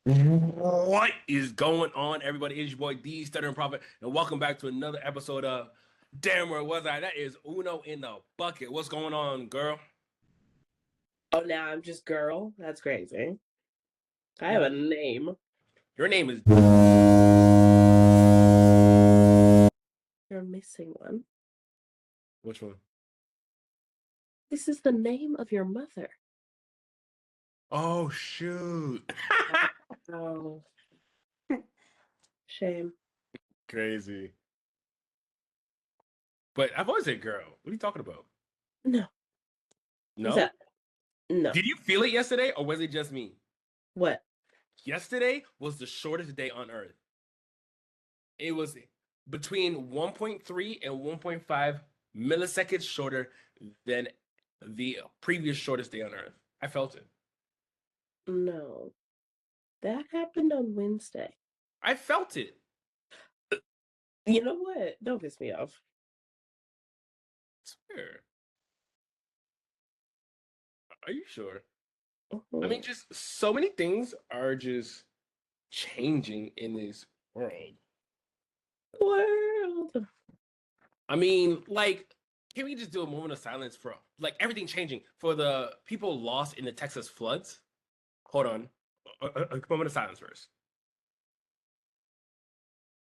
What is going on, everybody? It's your boy D Stuttering Prophet, and welcome back to another episode of Damn Where Was I? That is Uno in the bucket. What's going on, girl? Oh, now I'm just girl. That's crazy. I have a Well, name. your name is You're missing one. which one? This is the name of your mother. Oh shoot. Oh, shame. Crazy. But I've always said girl. What are you talking about? No. What's No? that? No. Did you feel it yesterday or was it just me? What? Yesterday was the shortest day on earth. It was between 1.3 and 1.5 milliseconds shorter than the previous shortest day on Earth. I felt it. No. That happened on Wednesday. I felt it. You know what? Don't piss me off. I swear. Are you sure? I mean, Mhm. just so many things are just changing in this world. World. I mean, like, can we just do a moment of silence for like everything changing for the people lost in the Texas floods? Hold on. A moment of silence first.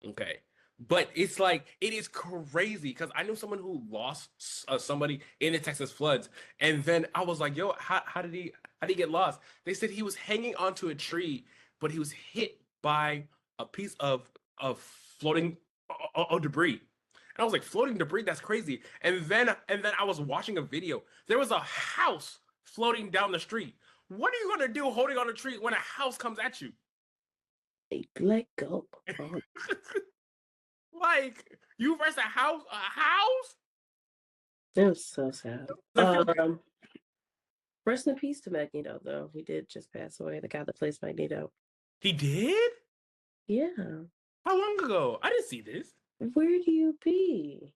Okay. But it's like it is crazy because I knew someone who lost somebody in the Texas floods, and then I was like, "Yo, how did he get lost?" They said he was hanging onto a tree, but he was hit by a piece of floating debris. And I was like, "Floating debris? That's crazy." And then I was watching a video. There was a house floating down the street. What are you gonna do holding on a tree when a house comes at you? Let go. Oh, Like you versus a house. it was so sad. Does it feel good? Rest in peace to Magneto, though. He did just pass away. The guy that plays Magneto. He did? Yeah. How long ago? I didn't see this. Where do you be?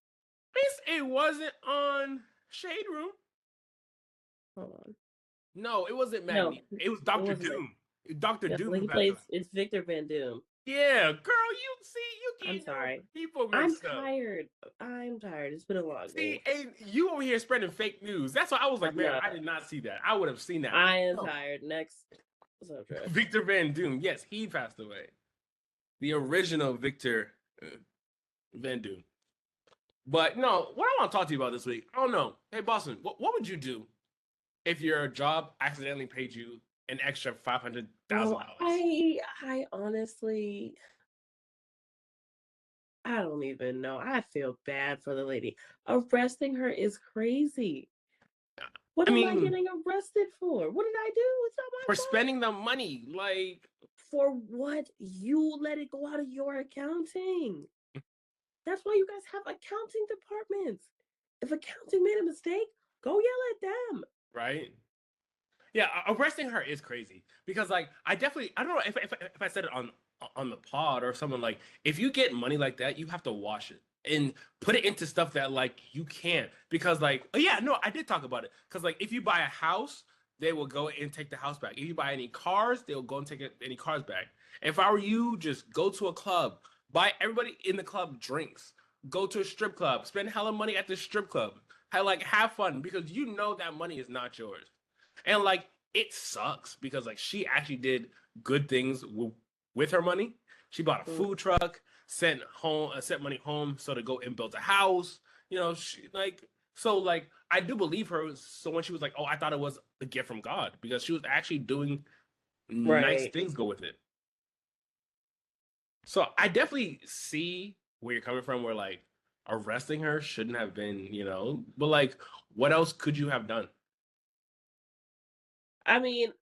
It wasn't on Shade Room. Hold on. No, it wasn't No, Magneto. It was it Doctor wasn't. Doom. Doctor No, Doom well, who he passed away. plays. It's Victor Van Doom. Yeah, girl, you see, you I'm getting your sorry. people I'm mixed up. tired. I'm tired. It's been a long See, day. and you over here spreading fake news. That's why I was I'm like, man, I not. did not see that. I would have seen that. I am Oh, tired. Next subject. Victor Van Doom. Yes, he passed away. The original Victor Van Doom. But no, what I want to talk to you about this week, I don't know. Hey, Boston, what would you do if your job accidentally paid you an extra Oh, $500,000? I honestly, I don't even know. I feel bad for the lady. Arresting her is crazy. What I am I mean, getting arrested for? What did I do? It's not my for fault. spending the money, like, For what? You let it go out of your accounting. That's why you guys have accounting departments. If accounting made a mistake, go yell at them. right? Yeah, arresting her is crazy because, like, I don't know if I said it on the pod or someone like, if you get money like that, you have to wash it and put it into stuff that like you can't because like, oh yeah, no, I did talk about it because like if you buy a house, they will go and take the house back. If you buy any cars, they'll go and take any cars back. If I were you, just go to a club, buy everybody in the club drinks, go to a strip club, spend hella money at the strip club, have fun because you know that money is not yours. And like it sucks because like she actually did good things with her money. She bought a Mm. food truck, sent money home so to go and build a house. She like I do believe her. So when she was like, "Oh, I thought it was a gift from God," because she was actually doing nice Right. things go with it. So I definitely see where you're coming from. Where like arresting her shouldn't have been, but like, what else could you have done? I mean,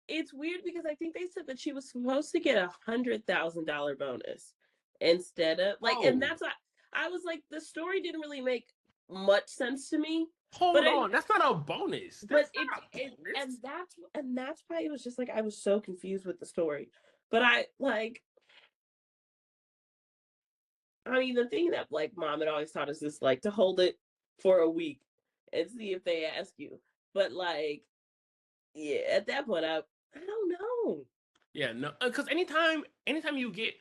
it's weird because I think they said that she was supposed to get $100,000 bonus instead of and Oh, that's why I was like, the story didn't really make much sense to me. But hold on, that's not a bonus. but That's it, not a it bonus. and that's why it was just like I was so confused with the story. But I mean, the thing that like mom had always taught us is like to hold it for a week and see if they ask you. But like, yeah, at that point, I don't don't know. Yeah, no, because anytime you get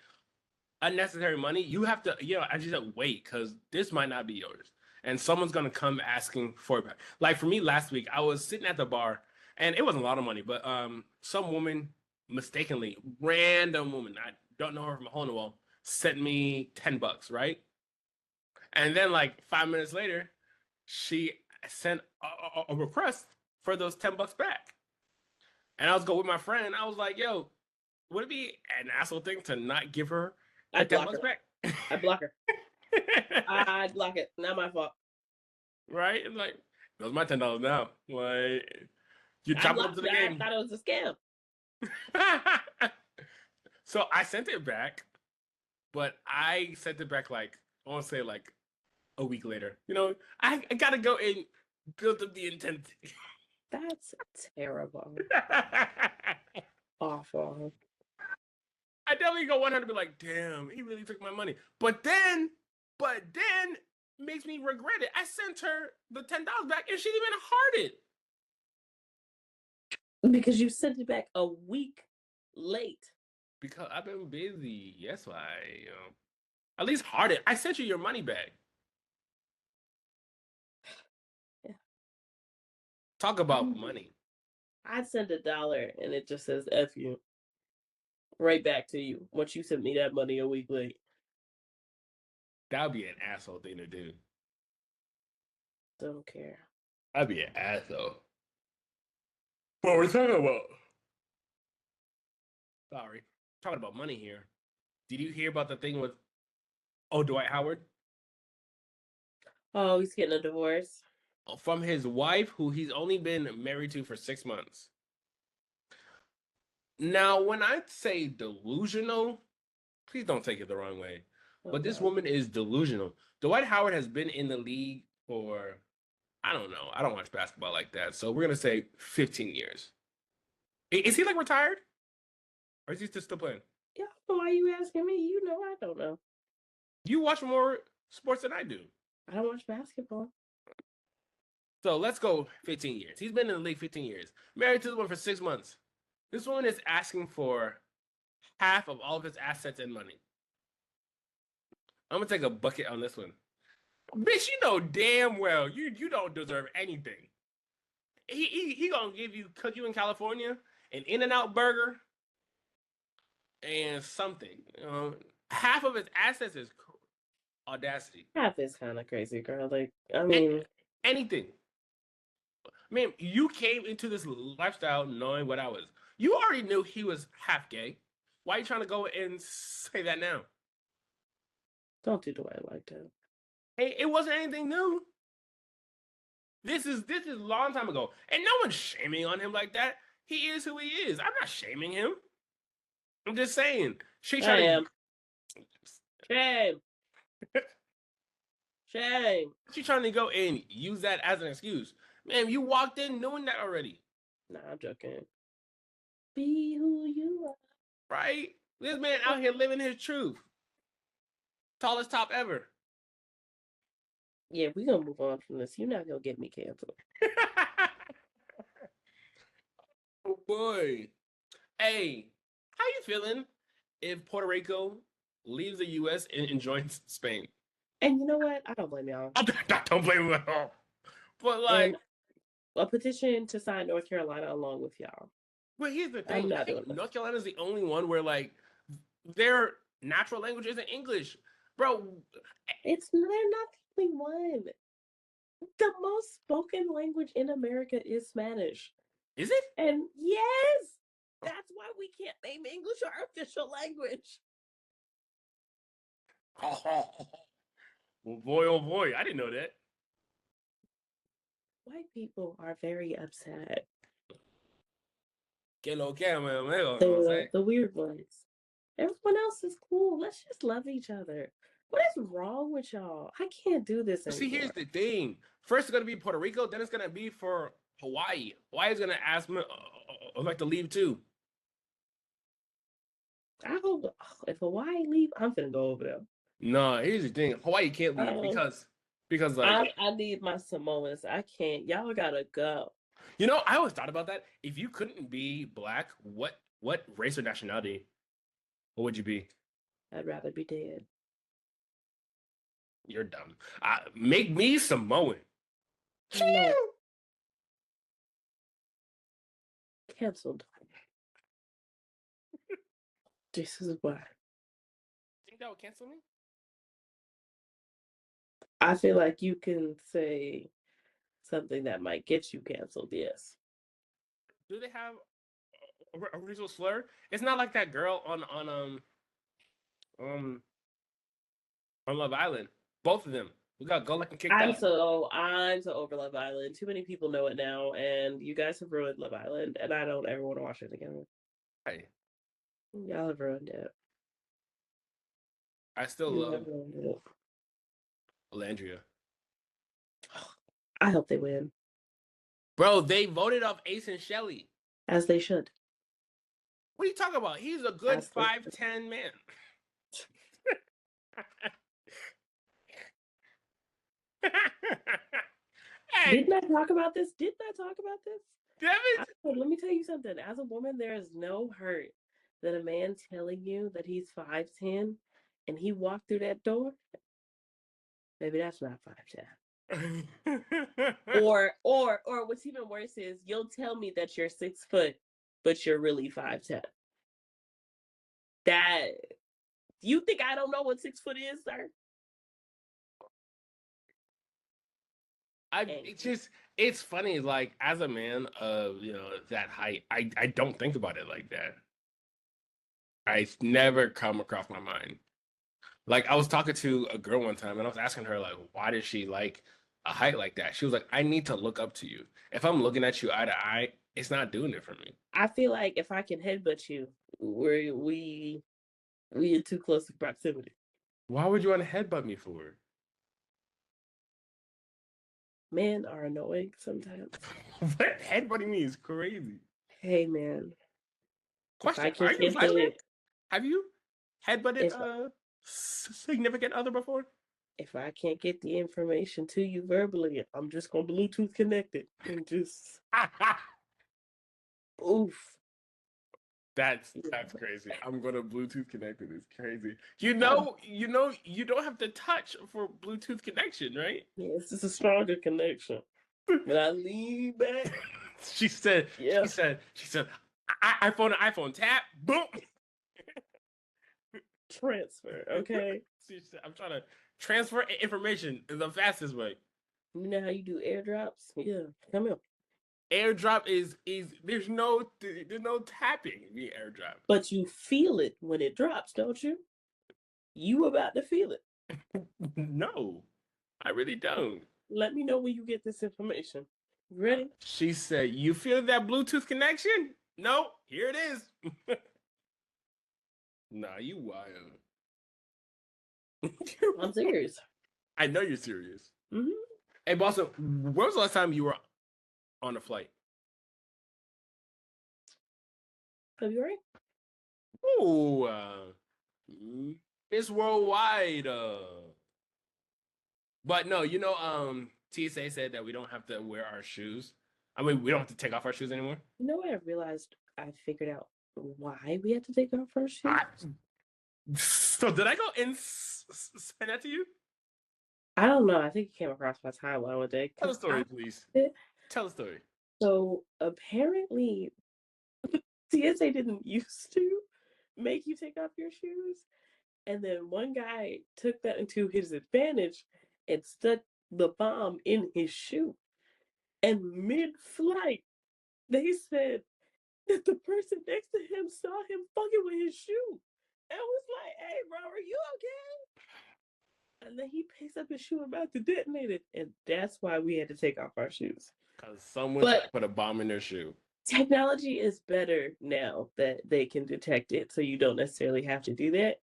unnecessary money, you have to, I just wait because this might not be yours, and someone's gonna come asking for it back. Like for me, last week, I was sitting at the bar, and it wasn't a lot of money, but some woman mistakenly, random woman, I don't know her from a hole in the wall, sent me $10, right? And then like 5 minutes later, she sent a request for those $10 back, and I was going with my friend, and I was like, "Yo, would it be an asshole thing to not give her her I'd ten block bucks her. back?" I'd block her. I'd block it. Not my fault. Right? And like, that was my $10 now. Like, you I chop it up to blocked the her. I game. thought it was a scam. So I sent it back, but I sent it back like, I want to say like a week later. I gotta go and build up the intensity. That's terrible. I Awful. definitely go 100 be like, damn, he really took my money. But then makes me regret it. I sent her the $10 back and she didn't even heart it. Because you sent it back a week late. Because I've been busy. That's why, at least heart it. I sent you your money back. Yeah. Talk about money. I'd send $1 and it just says F you. Right back to you. Once you sent me that money a week late. That would be an asshole thing to do. Don't care. I'd be an asshole. What we're talking about? Sorry. Talking about money here. Did you hear about the thing with Dwight Howard? Oh, he's getting a divorce. From his wife, who he's only been married to for 6 months. Now, when I say delusional, please don't take it the wrong way. But this woman is delusional. Dwight Howard has been in the league for, I don't know. I don't watch basketball like that. So we're going to say 15 years. Is he like retired? Or is he still playing? Yeah, why are you asking me? You know I don't know. You watch more sports than I do. I don't watch basketball. So let's go 15 years. He's been in the league 15 years. Married to the woman for 6 months. This woman is asking for half of all of his assets and money. I'm going to take a bucket on this one. Bitch, you know damn well you don't deserve anything. He gonna cook you in California, an In-N-Out burger, and something. Half of his assets is audacity. Half is kind of crazy, girl. Like, I mean, anything. Man, you came into this lifestyle knowing what I was. You already knew he was half gay. Why are you trying to go and say that now? Don't do the way I like that. Hey, it wasn't anything new. This is a long time ago, and no one's shaming on him like that. He is who he is. I'm not shaming him. I'm just saying. I am. Shame. Shame. She's trying to go and use that as an excuse. Man, you walked in knowing that already. Nah, I'm joking. Be who you are. Right? This man out here living his truth. Tallest top ever. Yeah, we're going to move on from this. You're not going to get me canceled. Oh, boy. Hey, how you feeling if Puerto Rico leaves the U.S. and joins Spain? And you know what? I don't blame y'all. I don't blame them at all. But like, and a petition to sign North Carolina along with y'all. But here's the thing. I think North Carolina is the only one where like their natural language isn't English. Bro. They're not the only one. The most spoken language in America is Spanish. Is it? And yes, that's why we can't name English our official language. Well, oh boy, I didn't know that. White people are very upset. The weird ones. Everyone else is cool. Let's just love each other. What is wrong with y'all? I can't do this anymore. See, here's the thing. First, it's going to be Puerto Rico. Then it's going to be for Hawaii. Hawaii is going to ask me like to leave too. I hope if Hawaii leave, I'm finna go over there. No, here's the thing. Hawaii can't leave because like I need my Samoans. I can't. Y'all gotta go. You know, I always thought about that. If you couldn't be black, what race or nationality, what would you be? I'd rather be dead. You're dumb. Make me Samoan. No, canceled. This is why. Think that would cancel me? I feel like you can say something that might get you canceled. Yes. Do they have a racial slur? It's not like that girl um on Love Island. Both of them. We got Go Like and kicked out. I'm so over Love Island. Too many people know it now, and you guys have ruined Love Island, and I don't ever want to watch it again. Hey, Y'all have ruined it. I still You have love ruined it. Landria. I hope they win, Bro, they voted off Ace and Shelly. as they should. What are you talking about? He's a good As they should. 5'10" man. Hey, Didn't I talk about this? Didn't I talk about this? damn it. Let me tell you something. As a woman, there is no hurt that a man telling you that he's 5'10" and he walked through that door. Maybe that's not 5'10. Or what's even worse is you'll tell me that you're 6 foot, but you're really 5'10. That you think I don't know what 6 foot is, sir? It's funny, like as a man of that height, I don't think about it like that. I never come across my mind. Like I was talking to a girl one time and I was asking her like why does she like a height like that? She was like, I need to look up to you. If I'm looking at you eye to eye, it's not doing it for me. I feel like if I can headbutt you, we in too close to proximity. Why would you want to headbutt me for? Men are annoying sometimes. What headbutting me is crazy. Hey man, if I Question: can Are you get violent? the Have you headbutted if a significant other before? if I can't get the information to you verbally, I'm just gonna Bluetooth connect it and just oof. That's crazy. I'm gonna Bluetooth connected. It's crazy. Uh, You don't have to touch for Bluetooth connection, right? yes, it's a stronger connection. When I lean back, She said. yeah, She said. iPhone tap. Boom. transfer. Okay, She said, I'm trying to transfer information the fastest way. you know how you do airdrops? Yeah, come here. AirDrop is there's no tapping in the AirDrop. But you feel it when it drops, don't you? You about to feel it. No, I really don't. Let me know when you get this information. Ready? She said, "You feel that Bluetooth connection? No, here it is." Nah, you wild. I'm serious. I know you're serious. Mm-hmm. Hey, boss, when was the last time you were on a flight? February? Ooh, Miss Worldwide. But no, TSA said that we don't have to wear our shoes. I mean, we don't have to take off our shoes anymore. You know what I realized? I figured out why we had to take off our shoes. So did I go and send that to you? I don't know. I think it came across my timeline one day. Tell the story, please. Tell the story. So apparently, TSA didn't used to make you take off your shoes. And then one guy took that into his advantage and stuck the bomb in his shoe. And mid-flight, they said that the person next to him saw him fucking with his shoe and was like, "Hey, bro, are you okay?" And then he picks up his shoe about to detonate it, and that's why we had to take off our shoes. Because someone tried to put a bomb in their shoe. Technology is better now that they can detect it, so you don't necessarily have to do that.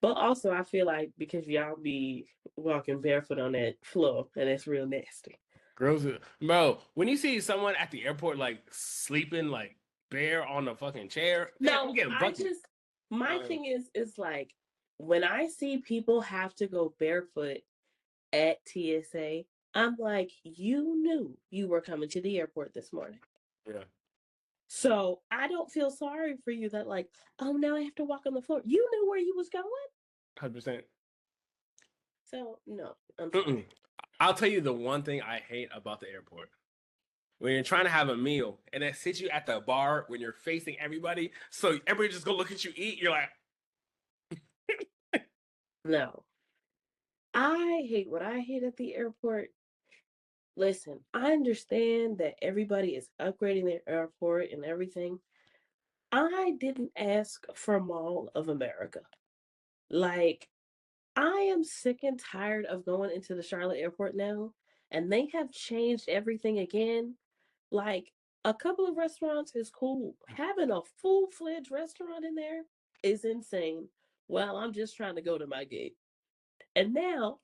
But also, I feel like because y'all be walking barefoot on that floor, and it's real nasty. Girls, bro, when you see someone at the airport like sleeping like bare on the fucking chair, No, I'm getting bucket. my thing is like when I see people have to go barefoot at TSA, I'm like, you knew you were coming to the airport this morning. Yeah. So I don't feel sorry for you that like, oh, now I have to walk on the floor. You knew where you was going. 100%. So no, I'm Mm-mm. sorry. I'll tell you the one thing I hate about the airport. When you're trying to have a meal and it sits you at the bar when you're facing everybody, so everybody just go look at you eat, you're like, No. I hate what I hate at the airport. Listen, I understand that everybody is upgrading their airport and everything. I didn't ask for Mall of America. Like, I am sick and tired of going into the Charlotte airport now, and they have changed everything again. Like, a couple of restaurants is cool. Having a full-fledged restaurant in there is insane. Well, I'm just trying to go to my gate. And now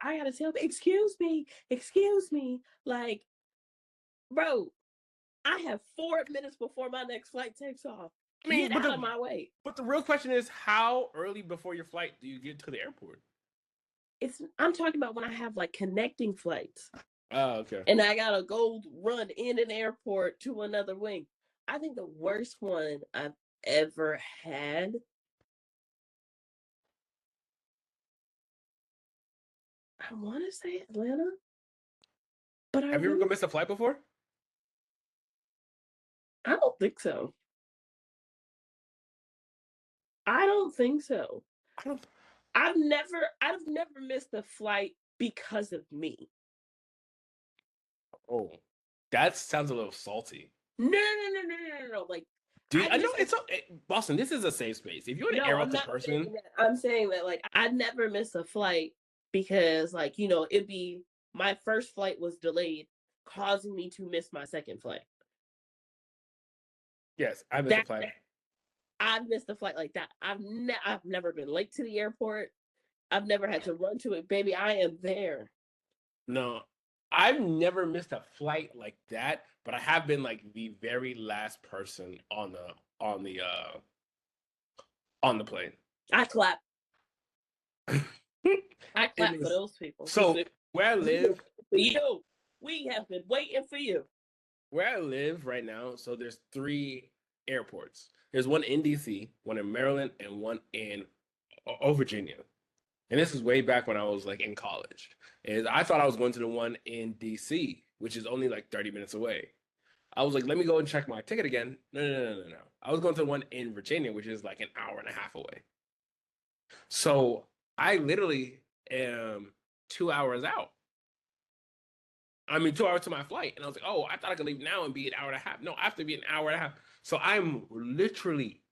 I gotta tell me, excuse me. Like, bro, I have 4 minutes before my next flight takes off. I Get mean, out of my way. but the real question is how early before your flight do you get to the airport? I'm talking about when I have like connecting flights Oh, okay. and I gotta go run in an airport to another wing. I think the worst one I've ever had. I want to say Atlanta, but I Have you ever really missed a flight before? I don't think so. I don't think so. I don't. I've never missed a flight because of me. Oh, that sounds a little salty. No. Like Dude, I I know just it's Boston. This is a safe space. If you're an no, I'm Airwalker not person, saying that. I'm saying that like I never miss a flight because like, it'd be my first flight was delayed, causing me to miss my second flight. yes, I missed a That flight. I've missed a flight like that. I've never been late to the airport. I've never had to run to it. Baby, I am there. No, I've never missed a flight like that, but I have been like the very last person on the uh on the plane. I clap. I It clap for was those people who so said, where I "We are live, waiting for you. We have been waiting for you." where I live right now, so there's three airports. There's one in DC, one in Maryland, and one in Virginia. And this is way back when I was like in college. And I thought I was going to the one in DC, which is only like 30 minutes away. I was like, let me go and check my ticket again. No. I was going to the one in Virginia, which is like an hour and a half away. So I literally am 2 hours out. I mean, 2 hours to my flight. And I was like, oh, I thought I could leave now and be an hour and a half. No, I have to be an hour and a half. So I'm literally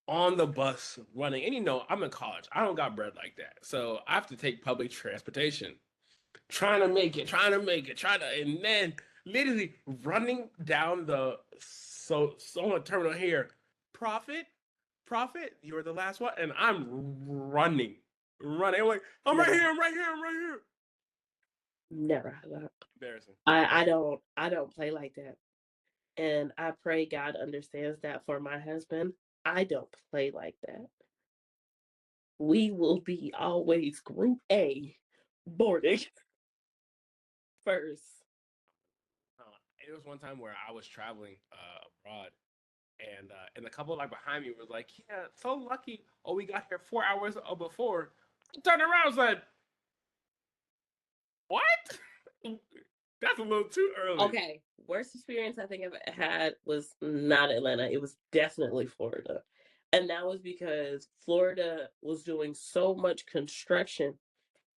on the bus running. And I'm in college. I don't got bread like that. So I have to take public transportation. And then literally running down the so terminal here. Profit, profit, you're the last one. And I'm running. I'm like, Never, I'm right here. never had that. Embarrassing. I don't play like that. And I pray God understands that for my husband. I don't play like that. We will be always group A boarding first. Uh, it was one time where I was traveling abroad, and the couple like behind me was like, "Yeah, so lucky. Oh, we got here 4 hours before." I turned around, I was like, "What? That's a little too early." Okay, worst experience I think I've had was not Atlanta. It was definitely Florida. And that was because Florida was doing so much construction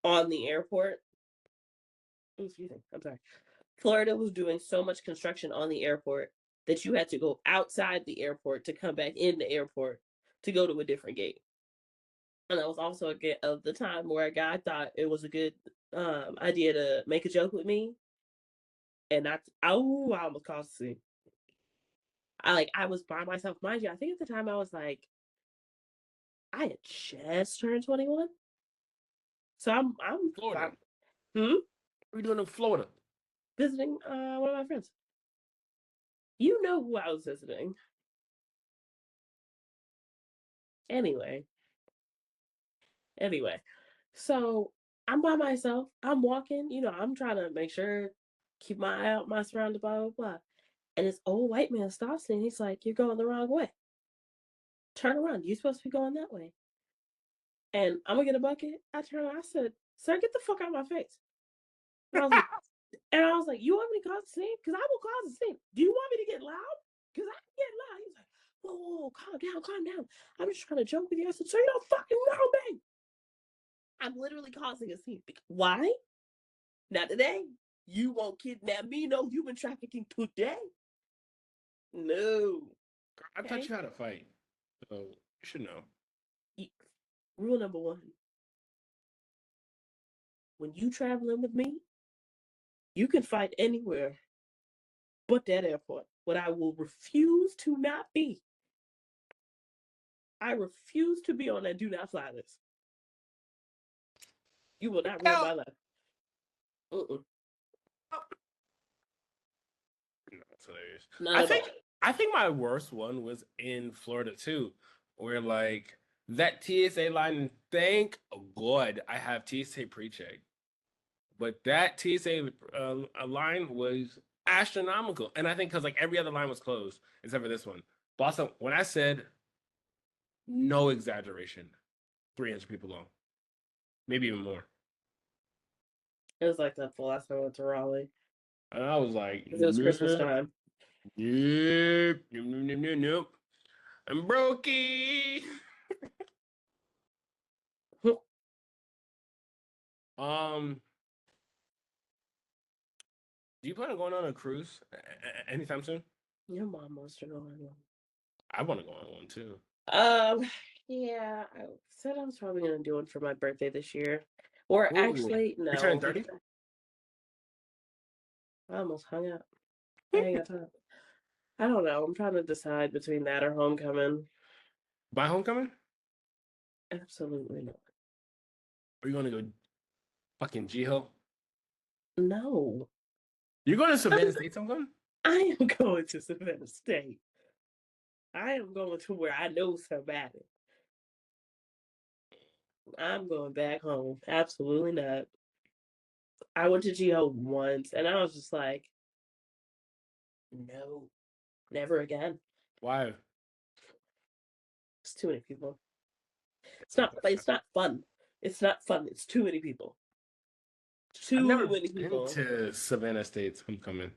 on the airport. Excuse me, I'm sorry. Florida was doing so much construction on the airport that you had to go outside the airport to come back in the airport to go to a different gate. And that was also a get of the time where a guy thought it was a good idea to make a joke with me, and I almost caused a scene. I was by myself, mind you. I think at the time I was like, I had just turned 21, so I'm Florida. fine. Hmm? What are you doing in Florida? Visiting one of my friends. You know who I was visiting. Anyway, anyway, so I'm by myself. I'm walking. I'm trying to make sure, keep my eye out my surroundings, blah, blah, blah. And this old white man stops me and he's like, "You're going the wrong way. Turn around. You're supposed to be going that way." And I'm going to get a bucket. I turn around. I said, "Sir, get the fuck out of my face." And I was like, "You want me to cause a scene? Because I will cause a scene. Do you want me to get loud? Because I can get loud." He's like, "Whoa, whoa, whoa, calm down, calm down. I'm just trying to joke with you." I said, "So you don't fucking know me." I'm literally causing a scene. Why? Not today. You won't kidnap me. No human trafficking today. No. I Okay. taught you how to fight, so you should know. Rule number 1: when you traveling with me, you can fight anywhere but that airport. What I will refuse to not be. I refuse to be on that do not fly list. You will not ruin my life. That's hilarious. Not at all. I think my worst one was in Florida too, where like that TSA line. Thank God I have TSA pre-check, but that TSA line was astronomical, and I think because like every other line was closed except for this one. Boston, when I said no exaggeration, 300 people long, maybe even more. It was like that the last time I went to Raleigh. And I was like, It was Christmas time. Nope, nope, nope, nope, nope. I'm brokey. um, do you plan on going on a cruise anytime soon? Your mom wants to go on one. I want to go on one too. Yeah, I said I was probably gonna do one for my birthday this year. Or Ooh, actually, you're turning no. 30? I almost hung up. I ain't got time. I don't know. I'm trying to decide between that or homecoming. By homecoming? Absolutely not. Are you going to go fucking Jiho? No. You're going to Savannah State homecoming? I am going to Savannah State. I am going to where I know somebody. I'm going back home. Absolutely not. I went to GO once and I was just like, no, never again. Why? It's too many people. It's not fun. It's not fun. It's too many people. I've never Too many been people. to Savannah State's homecoming.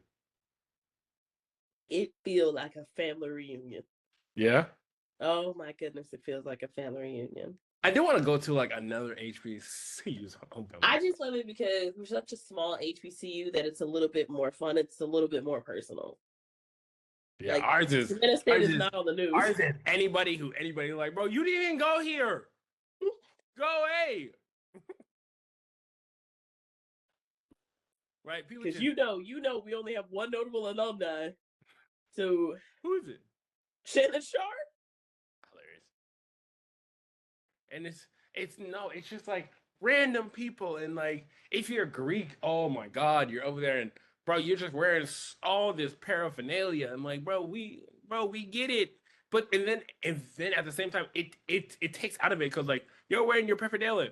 It feels like a family reunion. Yeah? Oh my goodness, it feels like a family reunion. I do want to go to like another HBCU's homecoming. I just love it because we're such a small HBCU that it's a little bit more fun. It's a little bit more personal. Yeah, Like ours is Savannah State is not on the news. Ours is anybody like, bro, you didn't even go here. Go away. Right? People Because just we only have one notable alumni. So who is it? Shannon Sharp. Hilarious. And it's just like random people, and like if you're Greek, oh my god, you're over there and bro, you're just wearing all this paraphernalia. I'm like, bro, we get it. But and then at the same time, it takes out of it because like you're wearing your paraphernalia.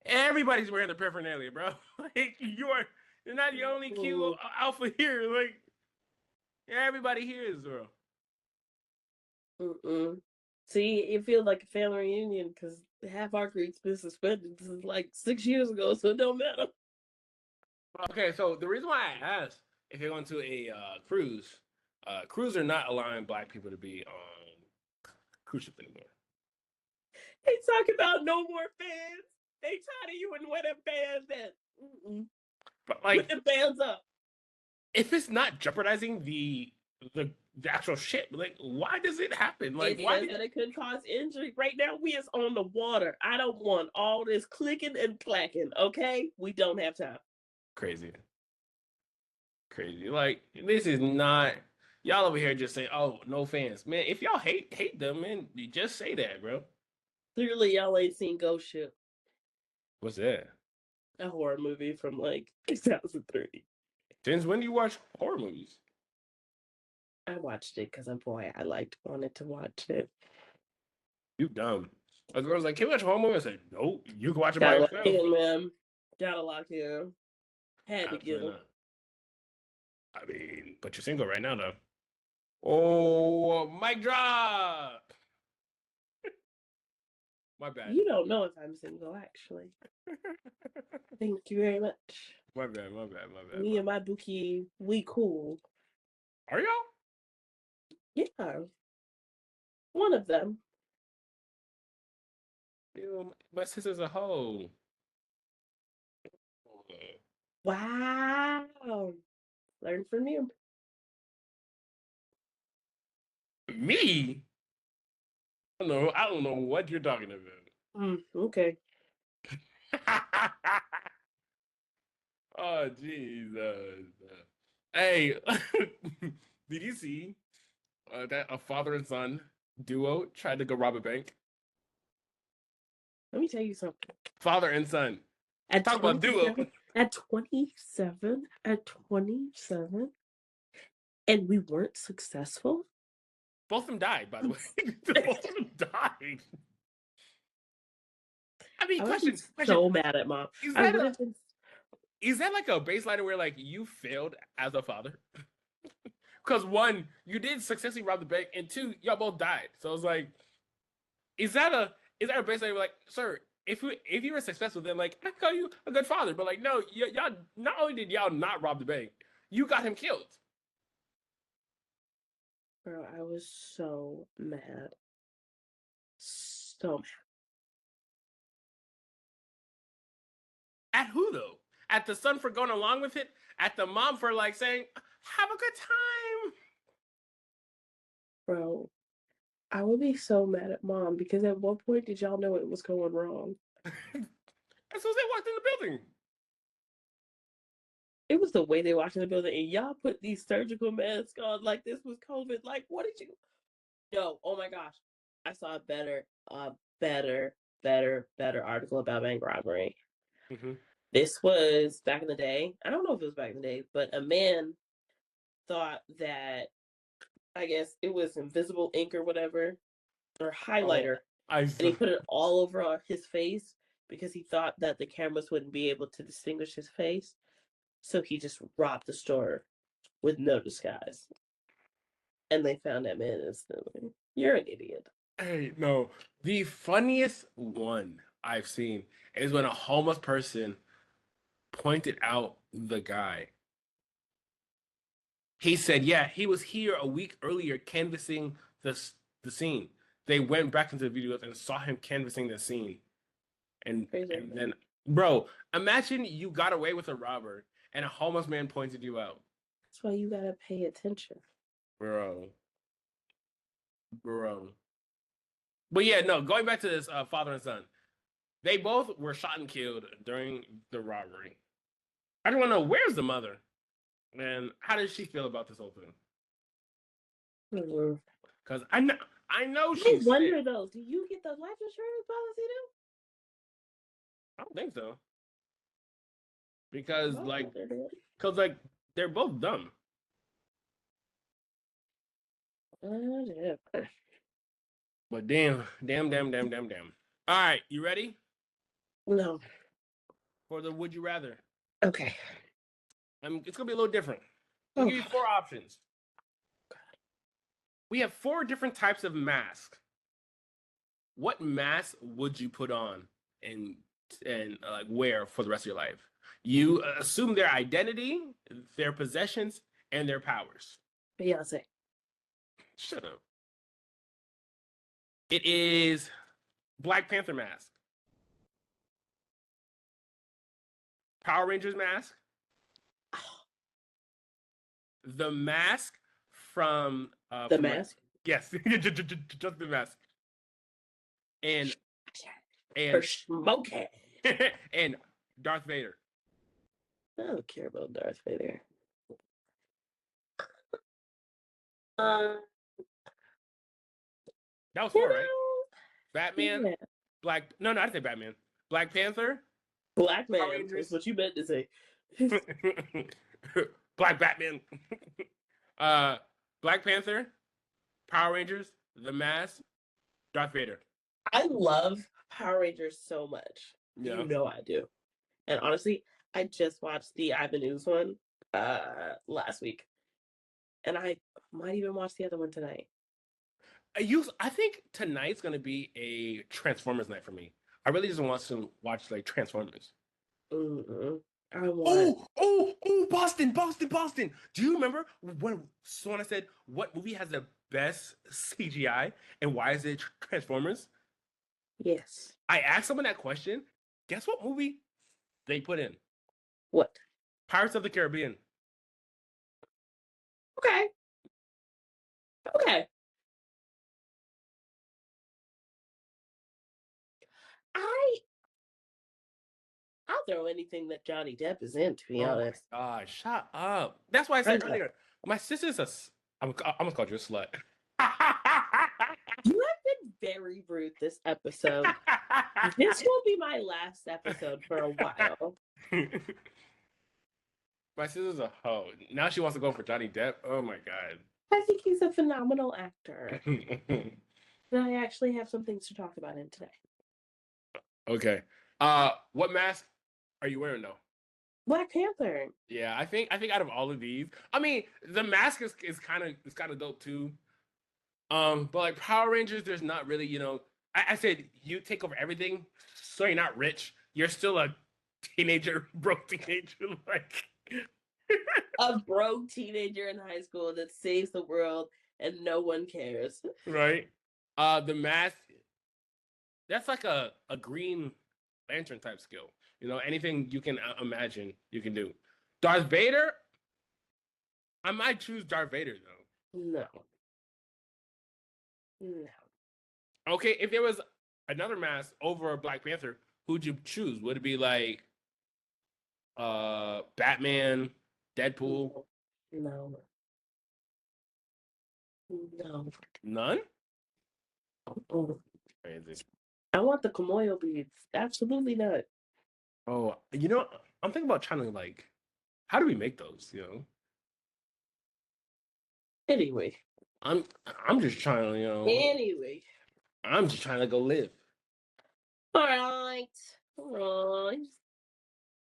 Everybody's wearing the paraphernalia, bro. Like you're not the only Q alpha here. Like everybody here is, bro. See, it feels like a family reunion because half our Greeks been suspended. This is like 6 years ago, so it don't matter. Okay, so the reason why I asked if you're going to a cruise, cruise are not allowing black people to be on cruise ships anymore. They talk about no more fans. They tired of you and where them fans at. But like, put the bands up. If it's not jeopardizing the actual shit, like why does it happen? Like it why? Says that it could cause injury. Right now, we is on the water. I don't want all this clicking and clacking. Okay, we don't have time. Crazy. Like this is not y'all over here just saying, "Oh, no fans, man." If y'all hate them, man, you just say that, bro. Clearly, y'all ain't seen Ghost Ship. What's that? A horror movie from like 2003. Since when do you watch horror movies? I watched it because I wanted to watch it. You dumb. A girl's like, "Can we watch a horror movie?" I said, "Nope, you can watch it by Got yourself." Lion Man. Gotta lock in. Had to get Absolutely him. not. I mean, but you're single right now, though. Oh, mic drop. My bad. You don't know if I'm single, actually. Thank you very much. My bad. My bad. My bad. Me and my bookie, we cool. Are y'all? Yeah. One of them. Ew, my sister's a hoe. Wow. Learn from you. Me? I don't know what you're talking about. Okay. Oh, Jesus. Hey, did you see that a father and son duo tried to go rob a bank? Let me tell you something. Father and son. At Talk about duo. 27, at 27, and we weren't successful. Both of them died, by the way. Both of them died. I mean, I would be question. so mad at mom. Is I that would have been. is that like a baseline where like you failed as a father? Because one, you did successfully rob the bank, and two, y'all both died. So it's like, is that a baseline where like, sir, if you were successful, then like I call you a good father, but like no, y'all not only did y'all not rob the bank, you got him killed. Bro, I was so mad. So mad. At who though? At the son for going along with it? At the mom for like saying, have a good time? Bro, I would be so mad at mom because at what point did y'all know it was going wrong? As soon as they walked in the building. It was the way they walked in the building, and y'all put these surgical masks on like this was COVID. Like, what did you? No, oh my gosh, I saw a better article about bank robbery. Mm-hmm. This was back in the day. I don't know if it was back in the day, but a man thought that I guess it was invisible ink or whatever or highlighter, and he put it all over his face because he thought that the cameras wouldn't be able to distinguish his face. So he just robbed the store with no disguise. And they found that man instantly. You're an idiot. Hey, no. The funniest one I've seen is when a homeless person pointed out the guy. He said, "Yeah, he was here a week earlier canvassing the scene." They went back into the videos and saw him canvassing the scene. Crazy. And then, bro, imagine you got away with a robber and a homeless man pointed you out. That's why you gotta pay attention. Bro. Bro. But yeah, no, going back to this father and son. They both were shot and killed during the robbery. I just want to know, where's the mother? And how does she feel about this whole thing? Because I know I she's wonder sick. though, do you get the life insurance policy now? I don't think so. Because My like, mother did. they're both dumb. Yeah. But damn. All right, you ready No. for the would you rather? Okay. It's gonna be a little different. I'll Oh, give you four options. We have four different types of masks. What mask would you put on and like wear for the rest of your life? You assume their identity, their possessions, and their powers. Beyonce. Shut up. It is Black Panther mask, Power Rangers mask, the mask The from like mask. yes, just the mask, and Or and smoking. and Darth Vader. I don't care about Darth Vader. That was You four, right? know, Batman, yeah. I didn't say Batman. Black Panther, Black Power man is Rangers, what you meant to say. Black Batman, uh, Black Panther, Power Rangers, The Mask, Darth Vader. I love Power Rangers so much. You Yeah. know I do. And honestly, I just watched the Ivan News one last week. And I might even watch the other one tonight. I think tonight's gonna be a Transformers night for me. I really just want to watch like Transformers. Mm-mm. I want Oh, Boston, Boston, Boston. Do you remember when someone said what movie has the best CGI and why is it Transformers? yes. I asked someone that question. Guess what movie they put in? What? Pirates of the Caribbean. Okay. Okay. I I'll throw anything that Johnny Depp is in, to be Oh honest. my God, shut up. That's why I I said know. earlier, my sister's I'm gonna call you a slut. You have been very rude this episode. This will be my last episode for a while. My sister's a hoe. Now she wants to go for Johnny Depp. Oh my I think he's a phenomenal actor. God. And I actually have some things to talk about him today. Okay. What mask are you wearing though? Black Panther. Yeah, I think out of all of these, I mean, the mask is kind of dope too. But like Power Rangers, there's not really, I said you take over everything, so you're not rich. You're still a teenager, broke teenager, like A broke teenager in high school that saves the world and no one cares. right. The mask, that's like a Green Lantern type skill. Anything you can imagine, you can do. Darth Vader, I might choose Darth Vader though. No. No. Okay, if there was another mask over Black Panther, who'd you choose? Would it be like Batman, Deadpool? No. No. None? Mm. Crazy. I want the Kamoyo beads. Absolutely not. Oh, I'm thinking about trying to like, how do we make those? Anyway. I'm I'm just trying to, Anyway. I'm just trying to go live. All right. All right.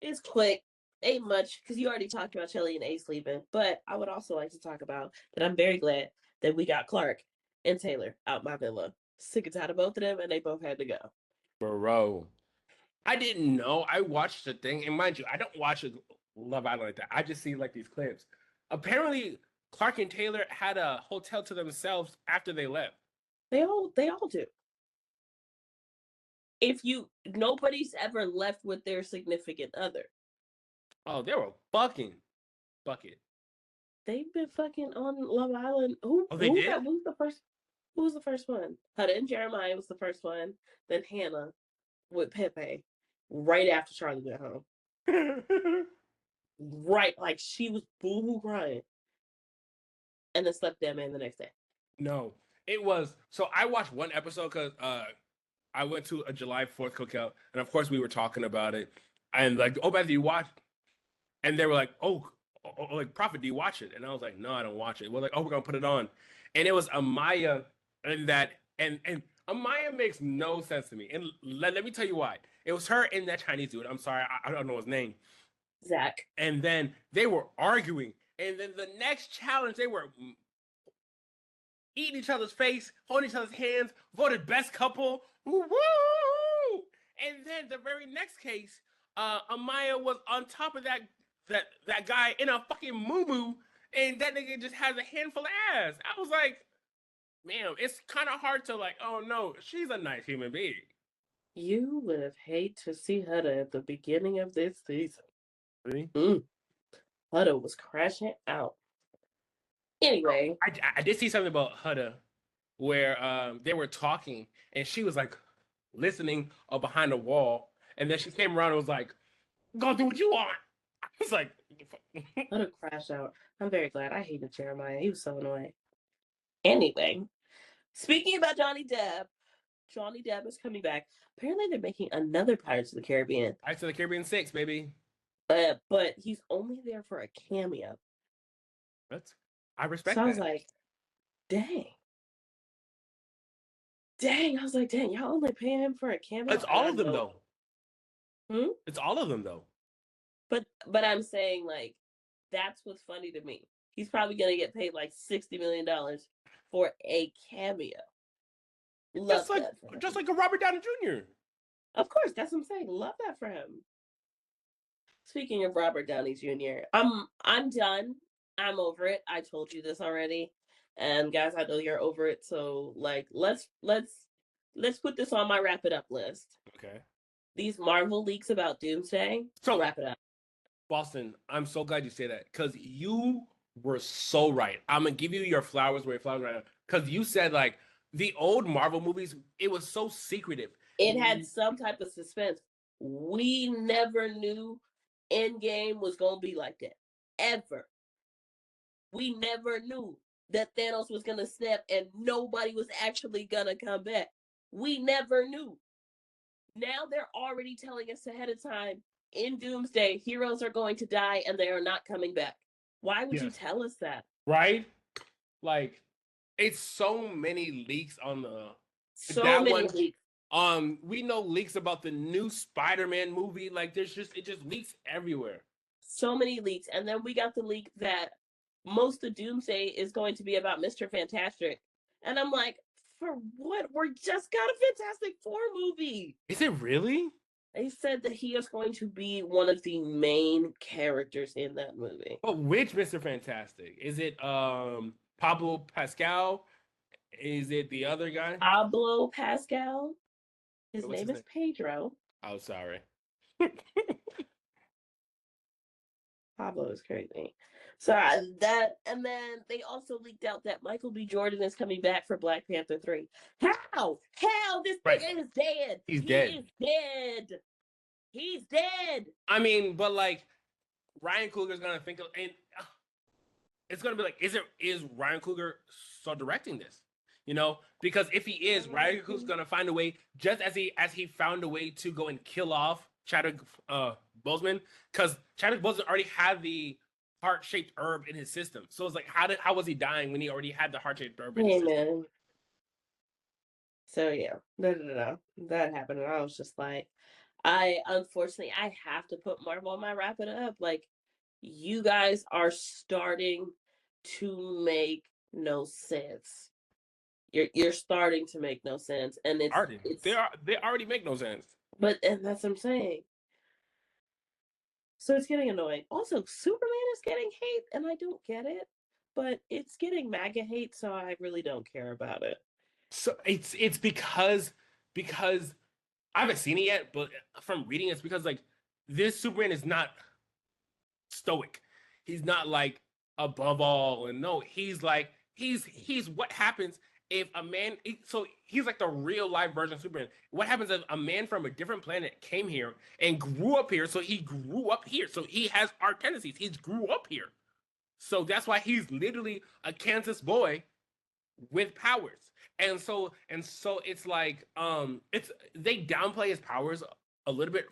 It's quick. Ain't much because you already talked about Shelly and A sleeping. But I would also like to talk about that I'm very glad that we got Clark and Taylor out my villa. Sick and tired of both of them, and they both had to go. Bro. I didn't know. I watched the thing, and mind you, I don't watch Love Island like that. I just see like these clips. Apparently, Clark and Taylor had a hotel to themselves after they left. They all do. If you Nobody's ever left with their significant other. Oh, they were fucking bucket. They've been fucking on Love Island. Who Oh, they who did? who's the first? Who was the first one? Huda and Jeremiah was the first one. Then Hannah with Pepe, right after Charlie went home. Right, like she was boohoo crying, and then slept that man the next day. No, it was. So I watched one episode because I went to a July 4th cookout, and of course we were talking about it. And like, oh, Beth, do you watch? And they were like, like Prophet, do you watch it? And I was like, no, I don't watch it. We're like, oh, we're gonna put it on, and it was Amaya, and and Amaya makes no sense to me. And let me tell you why. It was her and that Chinese dude. I'm sorry, I don't know his name. Zach. And then they were arguing, and then the next challenge they were eating each other's face, holding each other's hands, voted best couple. Woo! And then the very next case, Amaya was on top of that guy in a fucking moo and that nigga just has a handful of ass. I was like, man, it's kind of hard to like, oh no, she's a nice human being. You would have hate to see Huda at the beginning of this season. Really? Huda was crashing out. Anyway, I did see something about Huda where they were talking and she was like listening behind a wall, and then she came around and was like, "Go do what you want." I was like, Huda crashed out. I'm very glad. I hated Jeremiah. He was so annoying. Anyway, speaking about Johnny Depp is coming back. Apparently, they're making another Pirates of the Caribbean. Pirates of the Caribbean 6, baby. But he's only there for a cameo. I respect So I was that. like, dang. Dang. I was like, dang, y'all only paying him for a cameo? It's all of them though. Hmm? It's all of them though. But I'm saying like that's what's funny to me. He's probably gonna get paid like $60 million for a cameo. Just Love like that for just him. like a Robert Downey Jr. Of course, that's what I'm saying. Love that for him. Speaking of Robert Downey Jr., I'm done. I'm over it. I told you this already. And guys, I know you're over it. So like let's put this on my wrap it up list. Okay. These Marvel leaks about Doomsday, So wrap it up. Boston, I'm so glad you say that because you were so right. I'm gonna give you your flowers where your flowers right now because you said like the old Marvel movies, it was so secretive. It had some type of suspense. We never knew Endgame was gonna be like that. Ever. We never knew that Thanos was gonna snap and nobody was actually gonna come back. We never knew. Now they're already telling us ahead of time in Doomsday, heroes are going to die and they are not coming back. Why would you Yes. tell us that? Right? Like it's so many leaks on the So that many one. leaks. We know leaks about the new Spider-Man movie. Like there's just it just leaks everywhere. So many leaks. And then we got the leak that most of Doomsday is going to be about Mr. Fantastic. And I'm like, for what? We just got a Fantastic Four movie. Is it really? They said that he is going to be one of the main characters in that movie. But which Mr. Fantastic? Is it Pablo Pascal? Is it the other guy? Pablo Pascal. His What's name his is name? Pedro. Oh, sorry. Pablo is crazy. So that, and then they also leaked out that Michael B. Jordan is coming back for Black Panther 3. How? How? This Right. nigga is dead. He's He dead. is dead. He's dead. I mean, but like Ryan Coogler's gonna think of and it's gonna be like, is Ryan Coogler so directing this? You know, because if he is, Ryan Coogler's gonna find a way, just as he found a way to go and kill off Chadwick Boseman, because Chadwick Boseman already had the heart-shaped herb in his system. So it's like, how was he dying when he already had the heart-shaped herb in his system? Amen. So yeah, no. That happened, and I was just like, I unfortunately I have to put Marvel on my wrap it up. Like, you guys are starting to make no sense. You're starting to make no sense, and Already, it's they already make no sense. but and that's what I'm saying. So it's getting annoying. Also, Superman is getting hate, and I don't get it, but it's getting MAGA hate, so I really don't care about it. So it's because I haven't seen it yet, but from reading, it's because like this Superman is not stoic. He's not like above all, and no, he's like he's what happens if a man. So he's like the real life version of Superman. What happens if a man from a different planet came here and grew up here? So he grew up here. So he has our tendencies. He's grew up here. So that's why he's literally a Kansas boy with powers. And so it's like it's they downplay his powers a little bit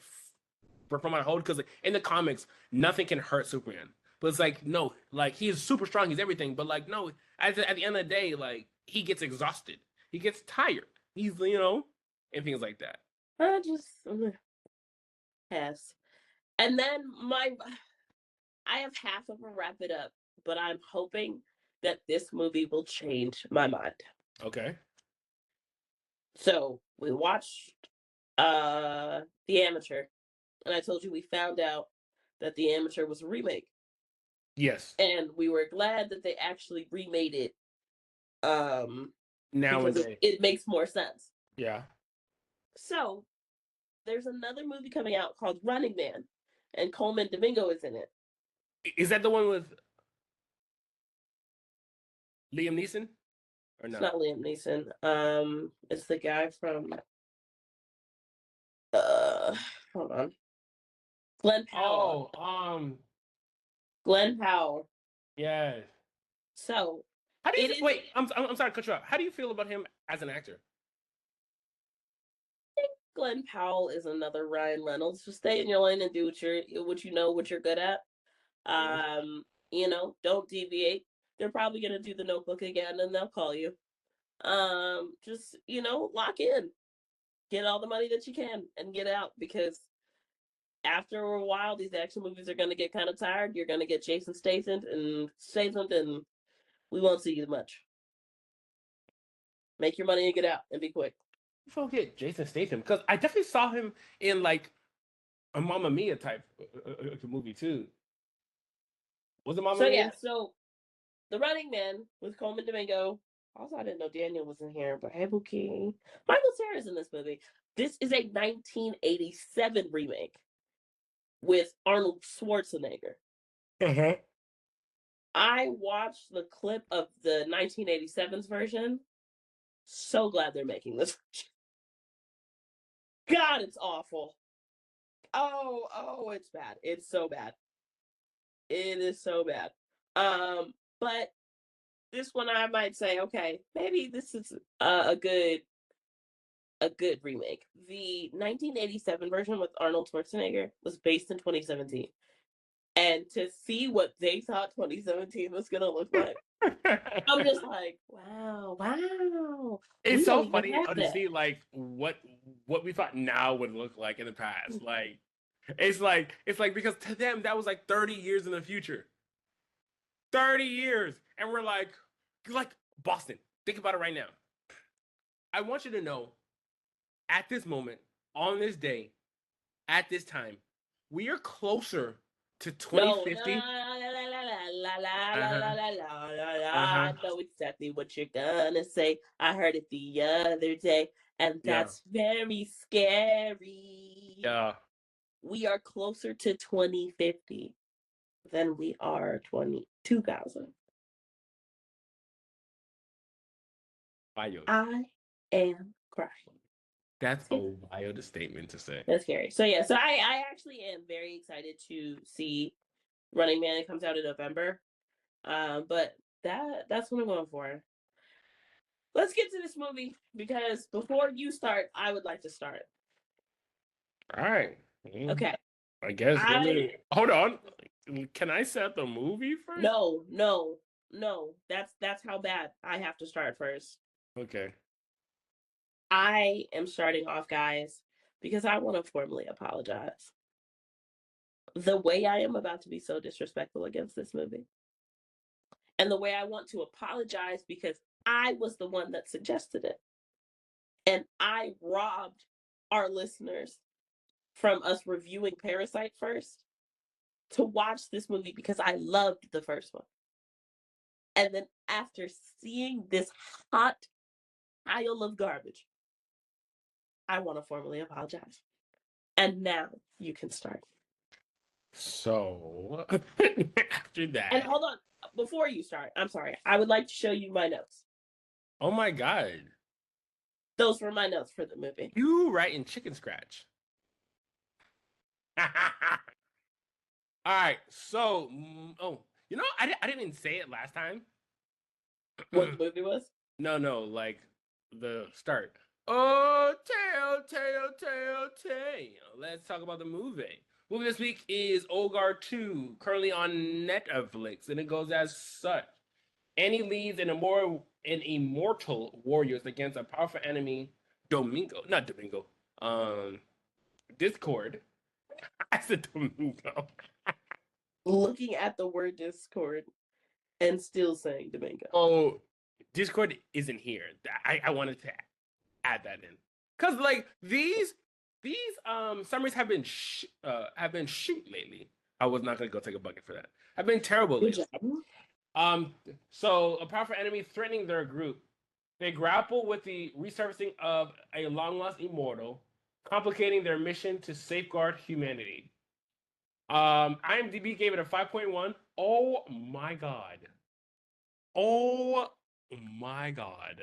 from my hold because like, in the comics nothing can hurt Superman. But it's like no, like he is super strong, he's everything. But like no, at the end of the day, like he gets exhausted, he gets tired. He's and things like that. I just pass. And then I have half of a wrap it up, but I'm hoping that this movie will change my mind. Okay. So we watched The Amateur, and I told you we found out that The Amateur was a remake. Yes. And we were glad that they actually remade it because Nowadays. it makes more sense. Yeah. So there's another movie coming out called Running Man, and Coleman Domingo is in it. Is that the one with Liam Neeson or It's no? not Liam Neeson. It's the guy from hold on. Glenn Powell. Oh, Glenn Powell. yeah. So How do you it is wait? I'm sorry to cut you off. How do you feel about him as an actor? Glenn Powell is another Ryan Reynolds. Just stay in your lane and do what you know what you're good at. Mhm. Don't deviate. They're probably gonna do the notebook again and they'll call you. Just lock in. Get all the money that you can and get out because after a while, these action movies are going to get kind of tired. You're going to get Jason Statham, and we won't see you much. Make your money and get out, and be quick. Forget Jason Statham because I definitely saw him in like a Mamma Mia type movie too. Was it Mamma So yeah, Mia? so The Running Man with Coleman Domingo. Also, I didn't know Daniel was in here, but hey, Bookie. Michael Cera's in this movie. This is a 1987 remake with Arnold Schwarzenegger. Uh-huh. I watched the clip of the 1987's version. So glad they're making this. God, it's awful. Oh, it's bad. It's so bad. It is so bad. But this one I might say, okay, maybe this is a good remake. The 1987 version with Arnold Schwarzenegger was based in 2017. And to see what they thought 2017 was going to look like, I'm just like, wow. It's We don't so even funny have to that. see like what we thought now would look like in the past. Like it's like because to them that was like 30 years in the future. 30 years. And we're like Boston. Think about it right now. I want you to know at this moment, on this day, at this time, we are closer to No, 2050. la la la la la la la Uh-huh. la la la la la. Uh-huh. I know exactly what you're gonna say. I heard it the other day, and Yeah. that's very scary. Yeah. We are closer to 2050 than we are 2000. Wild. I am crying. That's a wild statement to say. That's scary. So yeah, so I actually am very excited to see Running Man. It comes out in November. But that's what I'm going for. Let's get to this movie because before you start, I would like to start. All right. Okay. I guess let I me hold on. Can I set the movie first? no. That's how bad I have to start first. Okay. I am starting off, guys, because I want to formally apologize. The way I am about to be so disrespectful against this movie. And the way I want to apologize because I was the one that suggested it. And I robbed our listeners from us reviewing Parasite first to watch this movie because I loved the first one. And then after seeing this hot pile of garbage, I want to formally apologize. And now you can start. So after And that, hold on, before you start, I'm sorry. I would like to show you my notes. oh my God, Those were my notes for the movie. you writing chicken scratch. All right. So, oh, I didn't even say it last time. What the movie was? No, like the start. Oh, tale. Let's talk about the movie. Movie this week is Ogar 2, currently on Netflix, and it goes as such. Annie leads an immortal warriors against a powerful enemy, not Domingo, um, Discord. I said Domingo. Looking at the word Discord and still saying Domingo. Oh, Discord isn't here. I wanted to add that in because like these summaries have been shoot lately. I was not gonna go take a bucket for that. Have been terrible Good lately. job. So a powerful enemy threatening their group. They grapple with the resurfacing of a long lost immortal, complicating their mission to safeguard humanity. IMDb gave it a 5.1. Oh my god. Oh my god.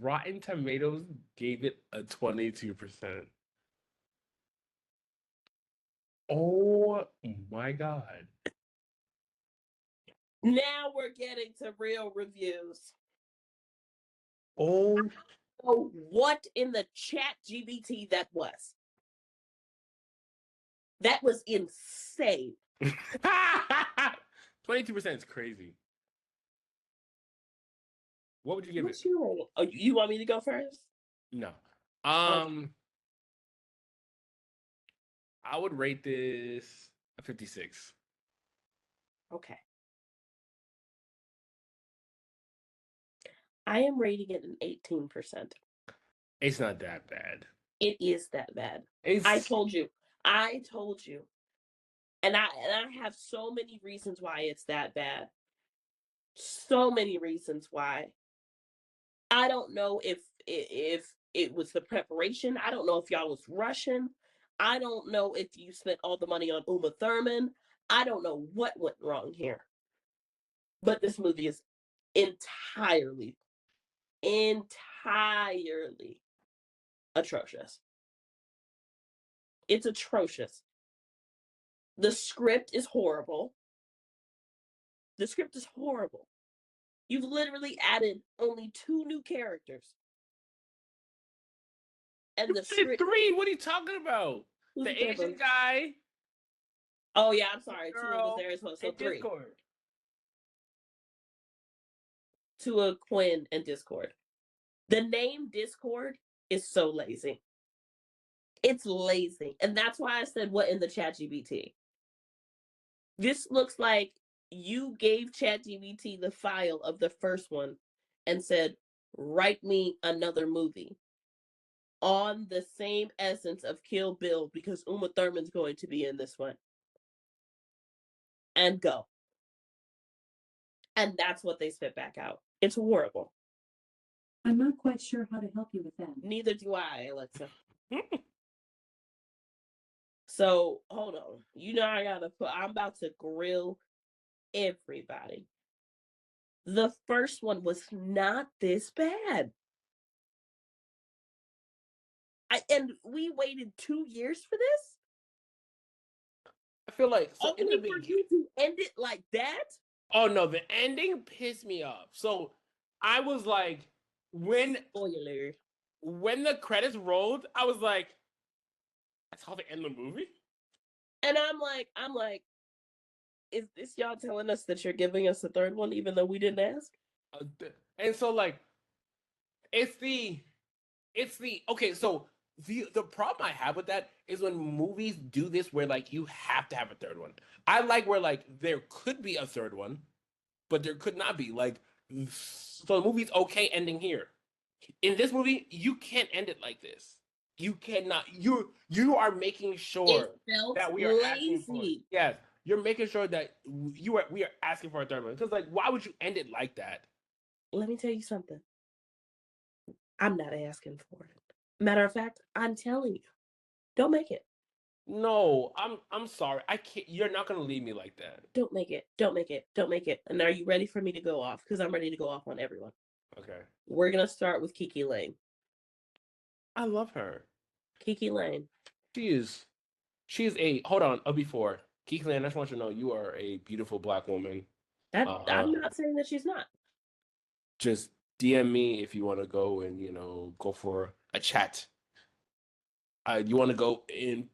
Rotten Tomatoes gave it a 22%. Oh my god. Now we're getting to real reviews. Oh. Oh, what in the chat GBT that was? That was insane. 22% is crazy. What would you give it? What's your rating? Oh, you want me to go first? No. Okay. Um I would rate this a 56. Okay. I am rating it an 18%. It's not that bad. It is that bad. I It's told you. I told you. And I have so many reasons why it's that bad. So many reasons why. I don't know if it was the preparation. I don't know if y'all was rushing. I don't know if you spent all the money on Uma Thurman. I don't know what went wrong here. But this movie is entirely, entirely atrocious. It's atrocious. The script is horrible. The script is horrible. You've literally added only 2 new characters. And the script. 3. What are you talking about? Who's The the third Asian one? guy, Oh yeah, I'm sorry. Tua was girl, there as well. So and 3. Discord. Tua, Quinn, and Discord. The name Discord is so lazy. It's lazy. And that's why I said what in the ChatGPT. This looks like you gave ChatGPT the file of the first one and said, write me another movie on the same essence of Kill Bill because Uma Thurman's going to be in this one. And go. And that's what they spit back out. It's horrible. I'm not quite sure how to help you with that. Neither do I, Alexa. So hold on. You know I'm about to grill everybody. The first one was not this bad. And we waited 2 years for this? I feel like so in Only the for beginning. you to end it like that? Oh no, the ending pissed me off. So I was like, Spoiler. when the credits rolled, I was like, that's how they end the movie? And I'm like, is this y'all telling us that you're giving us a third one even though we didn't ask? And so like it's the okay, so the problem I have with that is when movies do this where like you have to have a third one. I like where like there could be a third one, but there could not be. Like so the movie's okay ending here. In this movie, you can't end it like this. You cannot. You are making sure It felt that we are asking for it. lazy. Yes, you're making sure that we are asking for a third one. Because like, why would you end it like that? Let me tell you something. I'm not asking for it. Matter of fact, I'm telling you, don't make it. No, I'm sorry. I can't. You're not gonna leave me like that. Don't make it. Don't make it. Don't make it. And are you ready for me to go off? Because I'm ready to go off on everyone. Okay. We're gonna start with Kiki Lane. I love her. Kiki Lane. She is a hold on. Before Keith Land, I just want you to know you are a beautiful black woman. I'm not saying that she's not. Just DM me if you want to go and go for a chat. You want to go and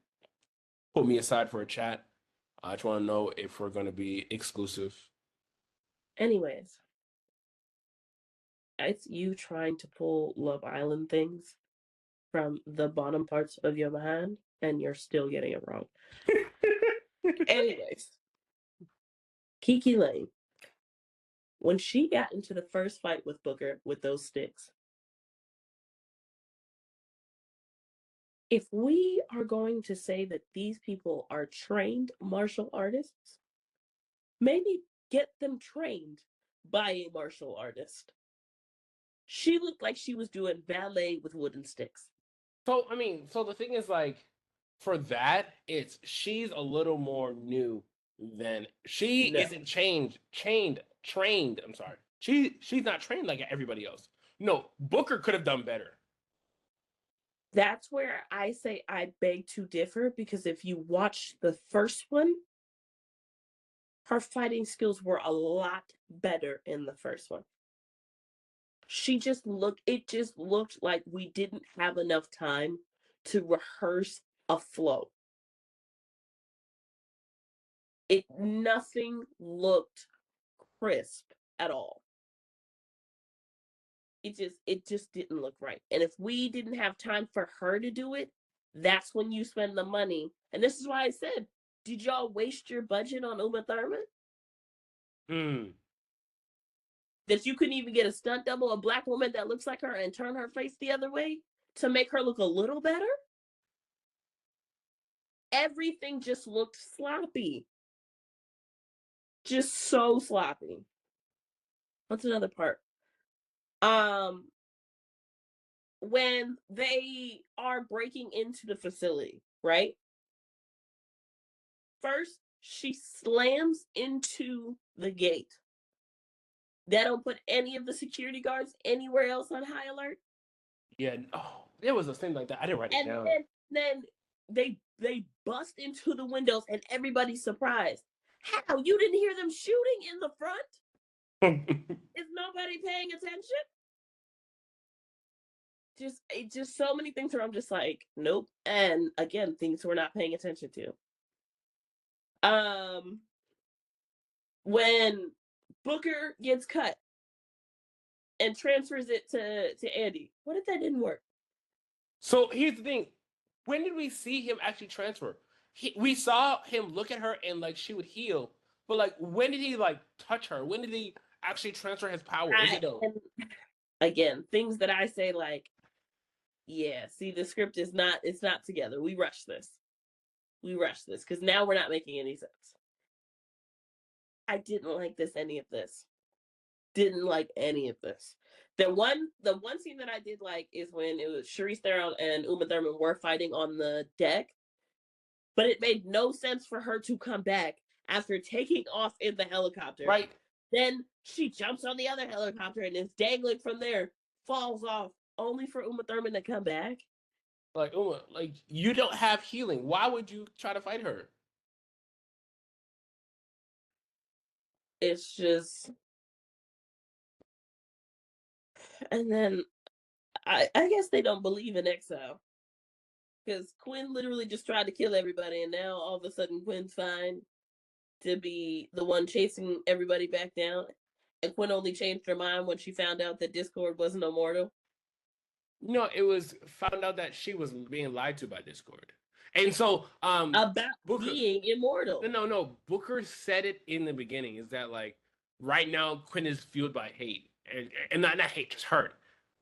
put me aside for a chat. I just want to know if we're going to be exclusive. Anyways, it's you trying to pull Love Island things from the bottom parts of your mind, and you're still getting it wrong. Anyways, Kiki Lane. When she got into the first fight with Booker with those sticks, if we are going to say that these people are trained martial artists, maybe get them trained by a martial artist. She looked like she was doing ballet with wooden sticks. So I mean, so the thing is like, for that, she's a little more new than she No. isn't trained. I'm sorry. She's not trained like everybody else. No, Booker could have done better. That's where I say I beg to differ because if you watch the first one, her fighting skills were a lot better in the first one. It just looked like we didn't have enough time to rehearse a flow. Nothing looked crisp at all. It just didn't look right. And if we didn't have time for her to do it, that's when you spend the money. And this is why I said, did y'all waste your budget on Uma Thurman? That you couldn't even get a stunt double, a black woman that looks like her, and turn her face the other way to make her look a little better? Everything just looked sloppy. Just so sloppy. What's another part? When they are breaking into the facility, right? First, she slams into the gate. They don't put any of the security guards anywhere else on high alert. Yeah. Oh, there was a thing like that. I didn't write it And down. then they bust into the windows and everybody's surprised. How? You didn't hear them shooting in the front? Is nobody paying attention? Just so many things where I'm just like, nope. And again, things we're not paying attention to. When Booker gets cut and transfers it to Andy, what if that didn't work? So here's the thing: when did we see him actually transfer? We saw him look at her and like she would heal, but like when did he like touch her? When did he actually transfer his power? Again, things that I say like, yeah, see, the script is not, it's not together. We rushed this because now we're not making any sense. I didn't like any of this. Didn't like any of this. The one scene that I did like is when it was Charlize Theron and Uma Thurman were fighting on the deck, but it made no sense for her to come back after taking off in the helicopter. Right. Then she jumps on the other helicopter and is dangling from there, falls off, only for Uma Thurman to come back. Like, Uma, like you don't have healing. Why would you try to fight her? It's just, and then I guess they don't believe in exile. Because Quinn literally just tried to kill everybody, and now all of a sudden Quinn's fine to be the one chasing everybody back down. And Quinn only changed her mind when she found out that Discord wasn't immortal. No, it was found out that she was being lied to by Discord. And so about Booker, being immortal. No. Booker said it in the beginning, is that like right now Quinn is fueled by hate. And not hate, just hurt.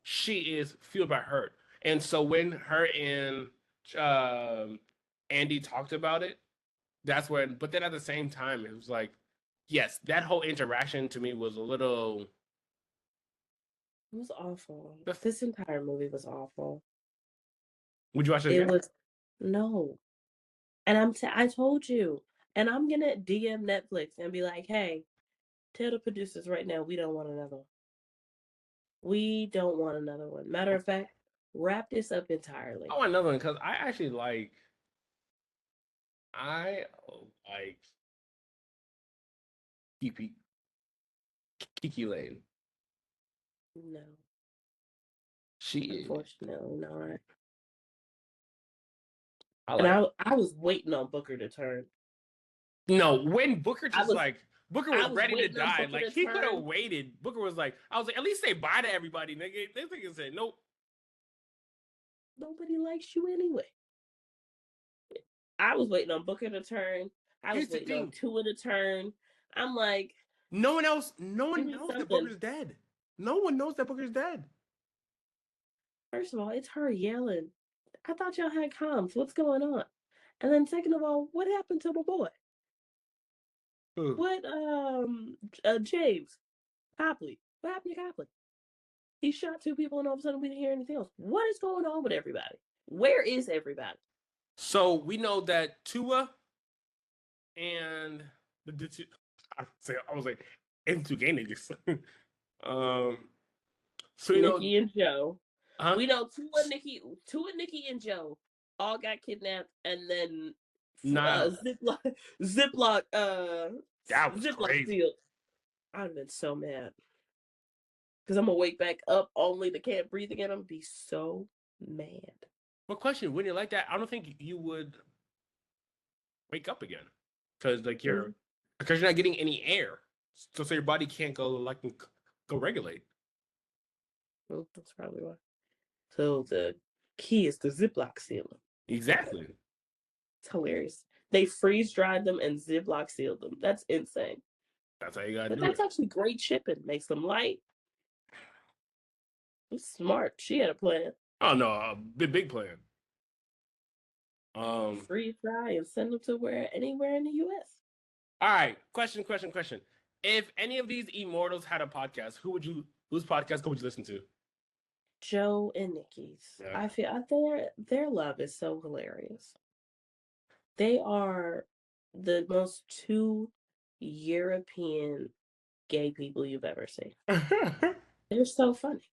She is fueled by hurt. And so when her and Andy talked about it, that's when, but then at the same time, it was like, yes, that whole interaction to me was a little. It was awful. This entire movie was awful. Would you watch it again? It was, no. And I told you, and I'm gonna DM Netflix and be like, hey, tell the producers right now we don't want another one. We don't want another one. Matter of fact, wrap this up entirely. I want another one because I actually like Kiki Lane. No. She is. Unfortunately not. I was waiting on Booker to turn. No, when Booker Booker was ready to die. Like he could have waited. Booker was like, I was like, at least say bye to everybody, nigga. This nigga said nope. Nobody likes you anyway. I was waiting on Booker to turn. I was waiting on Tua to turn. I'm like, no one knows that Booker's dead. No one knows that Booker's dead. First of all, it's her yelling. I thought y'all had comms. What's going on? And then second of all, what happened to my boy? What James Copley? What happened to Copley? He shot 2 people and all of a sudden we didn't hear anything else. What is going on with everybody? Where is everybody? So we know that Tua and I was like, and two gay niggas. So Nikki and Joe. We know Tua, Nikki, and Joe all got kidnapped, and then Ziploc sealed. I'd have been so mad because I'm gonna wake back up only to can't breathe again. I'm gonna be so mad. But question: when you're like that, I don't think you would wake up again because like you're not getting any air, so your body can't go regulate. Well, that's probably why. So the key is the Ziploc sealing. Exactly. It's hilarious. They freeze dried them and Ziploc sealed them. That's insane. That's how you gotta But do that's it. actually great shipping. Makes them light. It's smart. She had a plan. Oh no, big plan. Um. Freeze dry and send them to anywhere in the U.S. All right. Question. If any of these immortals had a podcast, whose podcast would you listen to? Joe and Nikki's. Yeah. I feel their love is so hilarious. They are the most two European gay people you've ever seen. They're so funny.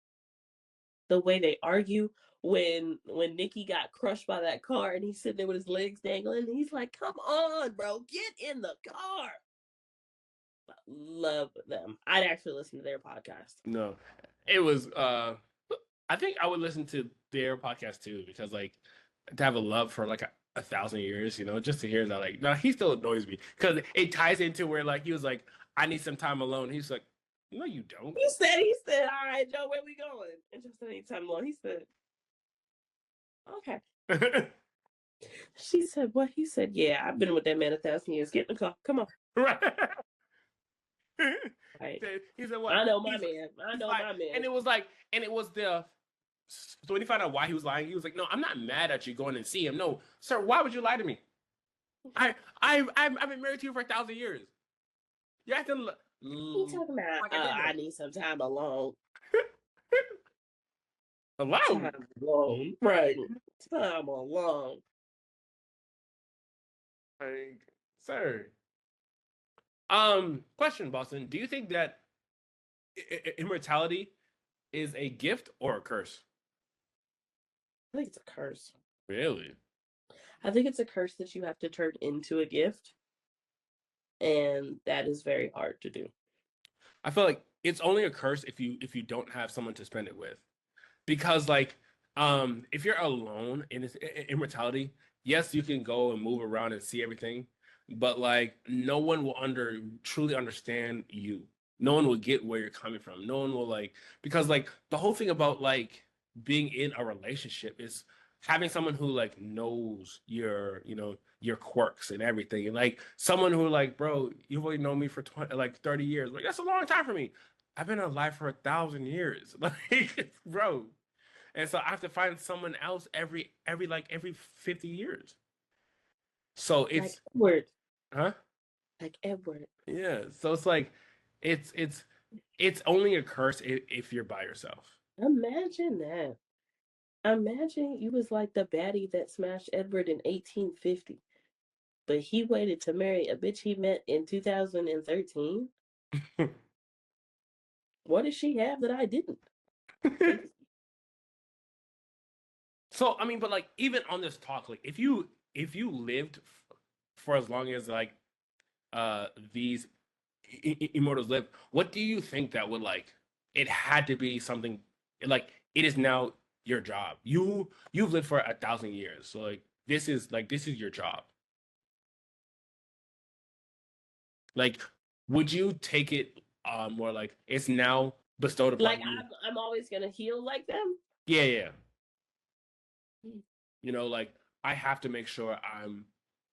The way they argue when Nikki got crushed by that car and he's sitting there with his legs dangling, he's like, "Come on, bro, get in the car." Love them. I'd actually listen to their podcast. No, it was. I think I would listen to their podcast too because like to have a love for like a thousand years, just to hear that like no, he still annoys me because it ties into where like he was like I need some time alone. He's like, no, you don't. He said, "All right, Joe, where we going?" And just anytime long, he said, "Okay." She said, "What?" He said, "Yeah, I've been with that man 1,000 years. Get in the car. Come on." Right. Right. He said, "What?" I know my man. I know my man. And it was like, and it was the. So when he found out why he was lying, he was like, "No, I'm not mad at you going and see him. No, sir, why would you lie to me? I've been married to you for 1,000 years. You're acting He talking about, like I need some time alone. alone. Time alone. Right. Time alone. Like, sir. Question, Boston. Do you think that immortality is a gift or a curse? I think it's a curse. Really? I think it's a curse that you have to turn into a gift. And that is very hard to do. I feel like it's only a curse if you don't have someone to spend it with. Because like if you're alone in this immortality, yes, you can go and move around and see everything, but like no one will truly understand you. No one will get where you're coming from. No one will like because like the whole thing about like being in a relationship is having someone who like knows your quirks and everything, and like someone who like, bro, you've only known me for 30 years. Like that's a long time for me. I've been alive for 1,000 years. Like, bro. And so I have to find someone else every 50 years. So Like it's Edward. huh? Like Edward. Yeah. So it's like it's it's it's only a curse if you're by yourself. Imagine that. Imagine you was like the baddie that smashed Edward in 1850, but he waited to marry a bitch he met in 2013. What does she have that I didn't? So I mean, but like even on this talk, like if you lived for as long as like these immortals live, what do you think that would like? It had to be something like it is now your job. You've lived for 1,000 years, so like this is your job. Like, would you take it more like it's now bestowed Like upon you? I'm always gonna heal like them. Yeah, yeah. Like I have to make sure I'm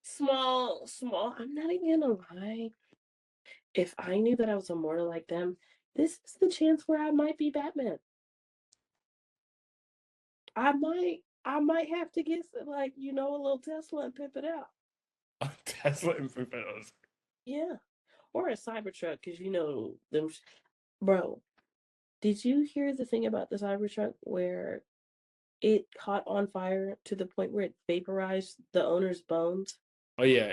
Small. I'm not even gonna lie. If I knew that I was immortal like them, this is the chance where I might be Batman. I might have to get like a little Tesla and pimp it out. a Tesla infidels. Yeah, or a Cybertruck because them. Bro, did you hear the thing about the Cybertruck where it caught on fire to the point where it vaporized the owner's bones? Oh yeah,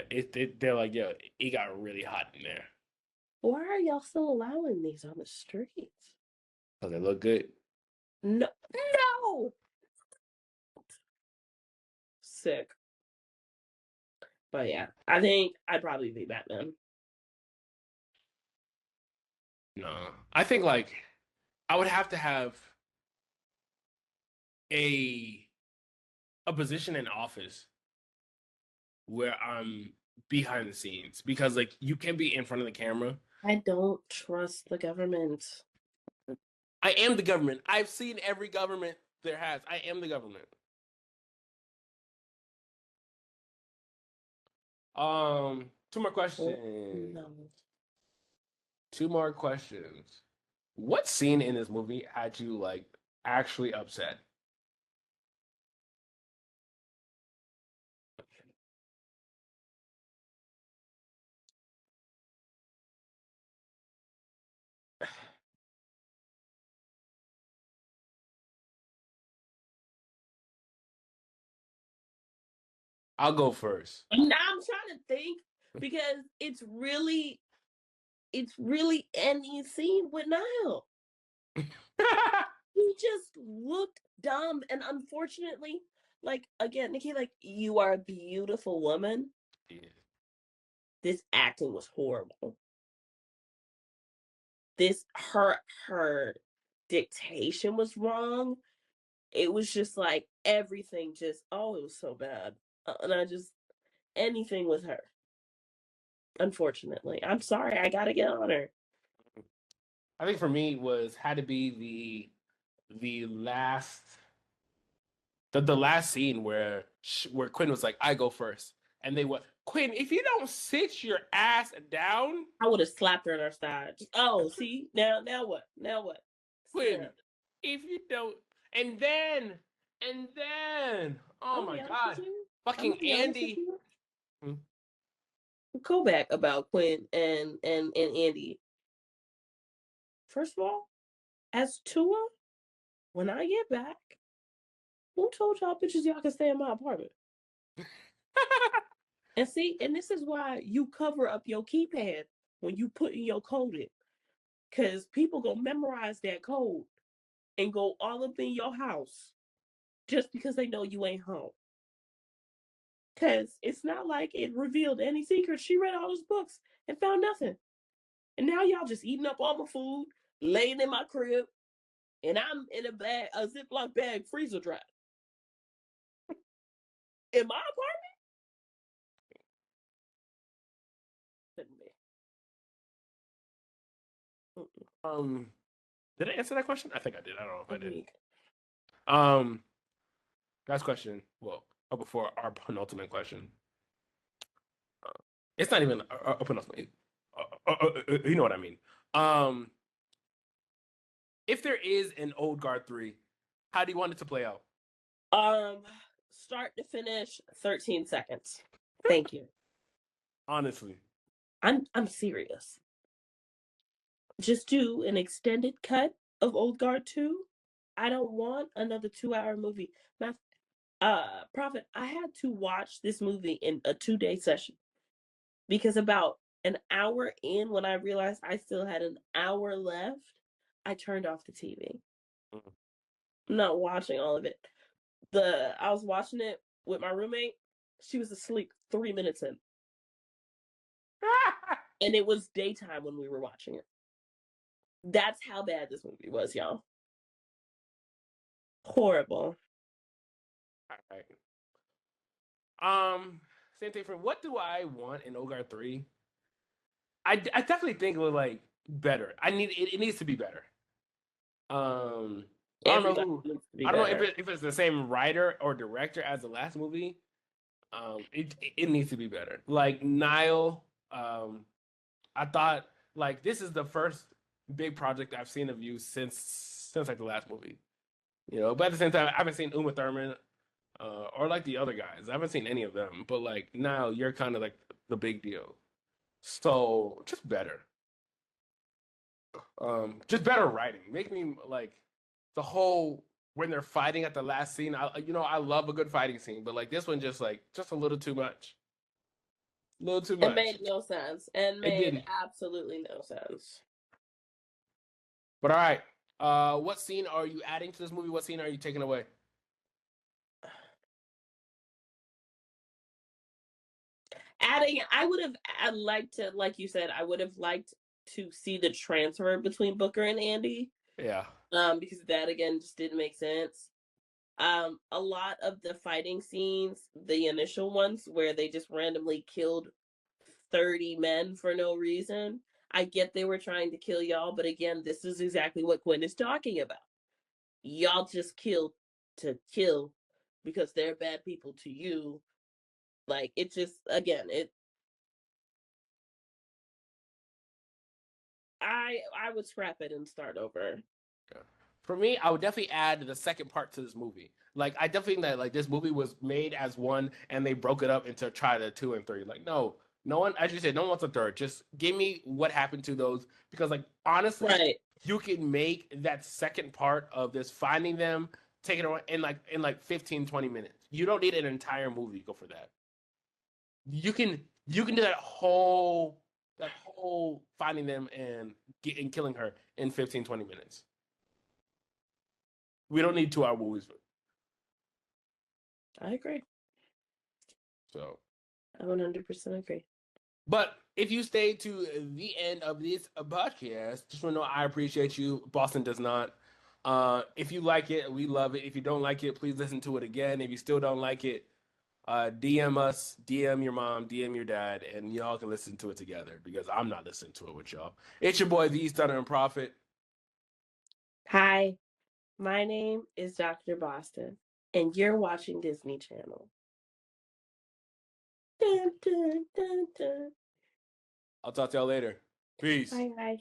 they're like, yeah, it got really hot in there. Why are y'all still allowing these on the streets? Cause they look good. No, no, sick. But yeah, I think I'd probably be Batman. No, I think like I would have to have a a position in office where I'm behind the scenes because like you can be in front of the camera. I don't trust the government. I am the government. I've seen every government there has. I am the government. Two more questions. No. Two more questions. What scene in this movie had you like actually upset? I'll go first. Now I'm trying to think because it's really any scene with Niall. He just looked dumb, and unfortunately, like again, Nikki, like you are a beautiful woman. Yeah. This acting was horrible. This her dictation was wrong. It was just like everything just it was so bad. And I just anything with her. Unfortunately. I'm sorry, I gotta get on her. I think for me had to be the last the last scene where Quinn was like, "I go first," and they went, "Quinn, if you don't sit your ass down, I would have slapped her in her side. See? Now what? Now what? Quinn, if you don't," and then oh I'll my be honest with God, you. I'm fucking gonna be honest with Andy. you. Hmm. Go back about Quinn and Andy. First of all, as Tua, when I get back, who told y'all bitches y'all can stay in my apartment? And see, and this is why you cover up your keypad when you put in your code in. Cause people gonna memorize that code and go all up in your house just because they know you ain't home. Cause it's not like it revealed any secrets. She read all those books and found nothing. And now y'all just eating up all my food, laying in my crib, and I'm in a Ziploc bag, freezer dry. In my apartment? Did I answer that question? I think I did. I don't know if I did. Weak. Last question. Well, before our penultimate question. It's not even a penultimate. You know what I mean. Um, if there is an Old Guard 3, how do you want it to play out? Start to finish, 13 seconds. Thank you. Honestly. I'm serious. Just do an extended cut of Old Guard 2. I don't want another 2-hour movie. Prophet, I had to watch this movie in a 2-day session because about an hour in, when I realized I still had an hour left, I turned off the TV. I'm not watching all of it. I was watching it with my roommate. She was asleep 3 minutes in. And it was daytime when we were watching it. That's how bad this movie was, y'all. Horrible. All right. Same thing for what do I want in Old Guard 3? I definitely think it was like better. It needs to be better. I don't know Everybody who. needs to be I don't know better. if it's the same writer or director as the last movie. It needs to be better. Like Niall, I thought like this is the first big project I've seen of you since like the last movie. You know, but at the same time, I haven't seen Uma Thurman or like the other guys. I haven't seen any of them. But like now, you're kind of like the big deal. So just better. Just better writing. Make me like the whole when they're fighting at the last scene. I love a good fighting scene, but like this one, just a little too much. A little too It much. made no sense and It made didn't. absolutely no sense. But all right. What scene are you adding to this movie? What scene are you taking away? I'd liked to, like you said, I would have liked to see the transfer between Booker and Andy. Yeah. Because that again just didn't make sense. A lot of the fighting scenes, the initial ones where they just randomly killed 30 men for no reason. I get they were trying to kill y'all, but again, this is exactly what Gwen is talking about. Y'all just kill to kill because they're bad people to you. Like it just again, I would scrap it and start over. For me, I would definitely add the second part to this movie. Like, I definitely think that like this movie was made as one, and they broke it up into try to 2 and 3. Like, no, no one, as you said, no one wants a third. Just give me what happened to those, because like honestly, Right. you can make that second part of this finding them, take it away in like 15, 20 minutes. You don't need an entire movie to go for that. You can do that whole finding them and killing her in 15, 20 minutes. We don't need 2 hour movies. I agree. So, I 100% agree. but if you stay to the end of this podcast, just want to know I appreciate you. Boston does not. If you like it, we love it. If you don't like it, please listen to it again. If you still don't like it, DM us, DM your mom, DM your dad, and y'all can listen to it together because I'm not listening to it with y'all. It's your boy, the Stunner and Prophet. Hi, my name is Dr. Boston, and you're watching Disney Channel. Dun, dun, dun, dun. I'll talk to y'all later. Peace. Bye, guys.